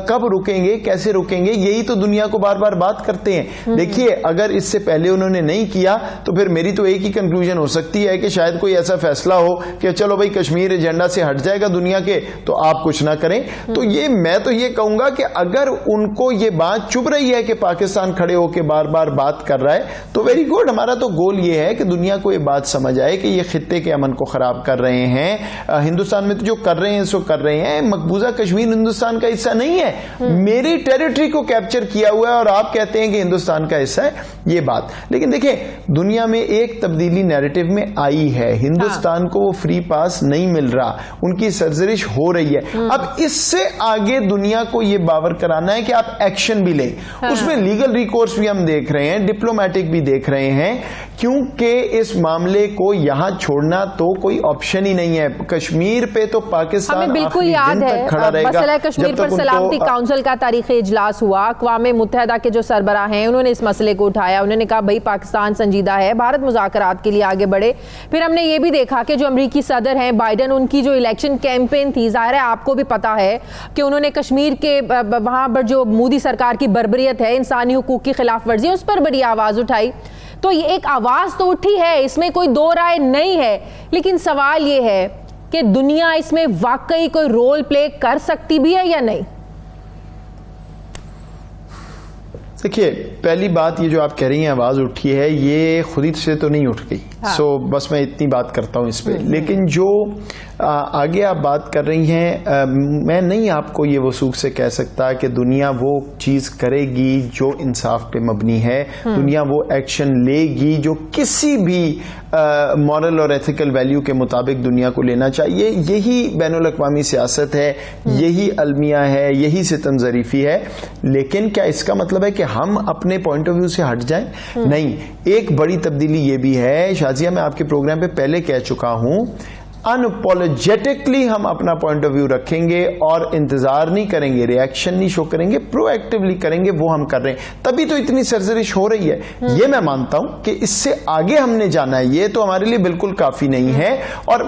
Speaker 9: कब रुकेंगे, कैसे रुकेंगे, यही तो दुनिया को बार बार बात करते हैं। देखिए, अगर इससे पहले उन्होंने नहीं किया तो फिर मेरी तो एक ही कंक्लूजन हो सकती है कि शायद कोई ऐसा फैसला हो कि चलो भाई कश्मीर एजेंडा से हट जाएगा दुनिया के, तो आप कुछ ना करें। तो ये मैं तो ये कहूंगा कि अगर उनको ये बात चुभ रही है कि पाकिस्तान खड़े होकर बार बार बात कर रहा है, तो वेरी गुड। हमारा तो गोल ये है कि दुनिया को ये बात समझ आए कि ये खित्ते के अमन को खराब कर रहे हैं। हिंदुस्तान में तो जो कर रहे हैं सो कर रहे हैं। मकबूजा कश्मीर हिंदुस्तान का हिस्सा नहीं है, मेरी टेरिटरी को कैप्चर किया हुआ है और आप कहते हैं कि हिंदुस्तान का हिस्सा है, ये बात। लेकिन देखिए, दुनिया में एक तब्दीली नैरेटिव में आई है, हिंदुस्तान को वो फ्री पास नहीं मिल रहा, उनकी सरजरिश हो रही है। अब इससे आगे दुनिया को ये बावर कराना है कि आप एक्शन भी लें। उसमें लीगल रिकोर्स भी हम देख रहे हैं, डिप्लोमेटिक भी देख रहे हैं, क्योंकि इस मामले को यहां छोड़ना तो कोई ऑप्शन ही नहीं है। कश्मीर पे तो पाकिस्तान
Speaker 1: हमें बिल्कुल याद है मसला कश्मीर पर सलामती काउंसिल का तारीखी इजलास हुआ, अक़वाम मुत्तहिदा के जो सरबराह हैं उन्होंने इस मसले को उठाया, उन्होंने कहा भाई पाकिस्तान संजीदा है, भारत मुज़ाकरात के लिए आगे बढ़े। फिर हमने ये भी देखा कि जो अमरीकी सदर हैं बाइडन, उनकी जो इलेक्शन कैंपेन थी, जाहिर है आपको भी पता है कि उन्होंने कश्मीर के वहाँ पर जो मोदी सरकार की बर्बरियत है, इंसानी हुकूक की खिलाफ वर्जी, उस पर बड़ी आवाज़ उठाई। तो ये एक आवाज़ तो उठी है, इसमें कोई दो राय नहीं है, लेकिन सवाल ये है कि दुनिया इसमें वाकई कोई रोल प्ले कर सकती भी है या नहीं?
Speaker 9: देखिए, पहली बात, ये जो आप कह रही हैं आवाज़ उठी है, ये खुद ही से तो नहीं उठ गई। बस मैं इतनी बात करता हूँ इस पे। लेकिन जो आगे आप बात कर रही हैं, मैं नहीं आपको ये वसूख से कह सकता कि दुनिया वो चीज़ करेगी जो इंसाफ पे मबनी है, दुनिया वो एक्शन लेगी जो किसी भी मॉरल और एथिकल वैल्यू के मुताबिक दुनिया को लेना चाहिए। यही बैनुल अक़वामी सियासत है, यही अलमिया है, यही सितम ज़रीफ़ी है। लेकिन क्या इसका मतलब है कि हम अपने पॉइंट ऑफ व्यू से हट जाएं? नहीं। एक बड़ी तब्दीली ये भी है, शाजिया, मैं आपके प्रोग्राम पे पहले कह चुका हूं, अनअपोलोजेटिकली हम अपना पॉइंट ऑफ व्यू रखेंगे और इंतजार नहीं करेंगे, रिएक्शन नहीं शो करेंगे, प्रोएक्टिवली करेंगे, वो हम कर रहे हैं। तभी तो इतनी सरजरिश हो रही है। ये मैं मानता हूं कि इससे आगे हमने जाना है, ये तो हमारे लिए बिल्कुल काफी नहीं है। और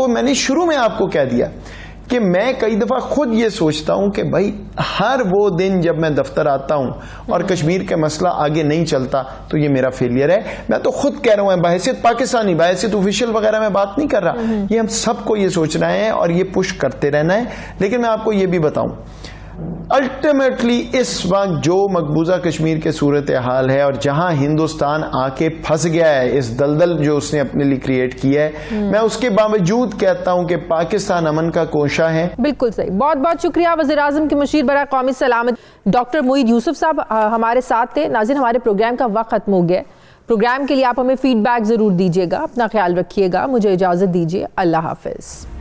Speaker 9: मैंने शुरू में आपको कह दिया कि मैं कई दफा खुद ये सोचता हूं कि भाई हर वो दिन जब मैं दफ्तर आता हूं और कश्मीर का मसला आगे नहीं चलता तो ये मेरा फेलियर है। मैं तो खुद कह रहा हूं, बहैसियत पाकिस्तानी, बहैसियत ऑफिशियल वगैरह मैं बात नहीं कर रहा, ये हम सबको ये सोचना है और ये पुश करते रहना है। लेकिन मैं आपको ये भी बताऊं, अल्टीमेटली इस वक्त जो मकबूजा कश्मीर के सूरत हाल है और जहां हिंदुस्तान आके फंस गया है, इस दलदल जो उसने अपने लिए क्रिएट किया है, मैं उसके बावजूद कहता हूं कि पाकिस्तान अमन का कोशा है।
Speaker 1: बिल्कुल सही। बहुत बहुत शुक्रिया वज़ीर आज़म के मुशीर बरा कौमी सलामत डॉक्टर मोईद यूसुफ साहब हमारे साथ थे। नाज़रीन, हमारे प्रोग्राम का वक्त खत्म हो गया। प्रोग्राम के लिए आप हमें फीडबैक जरूर दीजिएगा। अपना ख्याल रखिएगा। मुझे इजाजत दीजिए। अल्लाह हाफिज।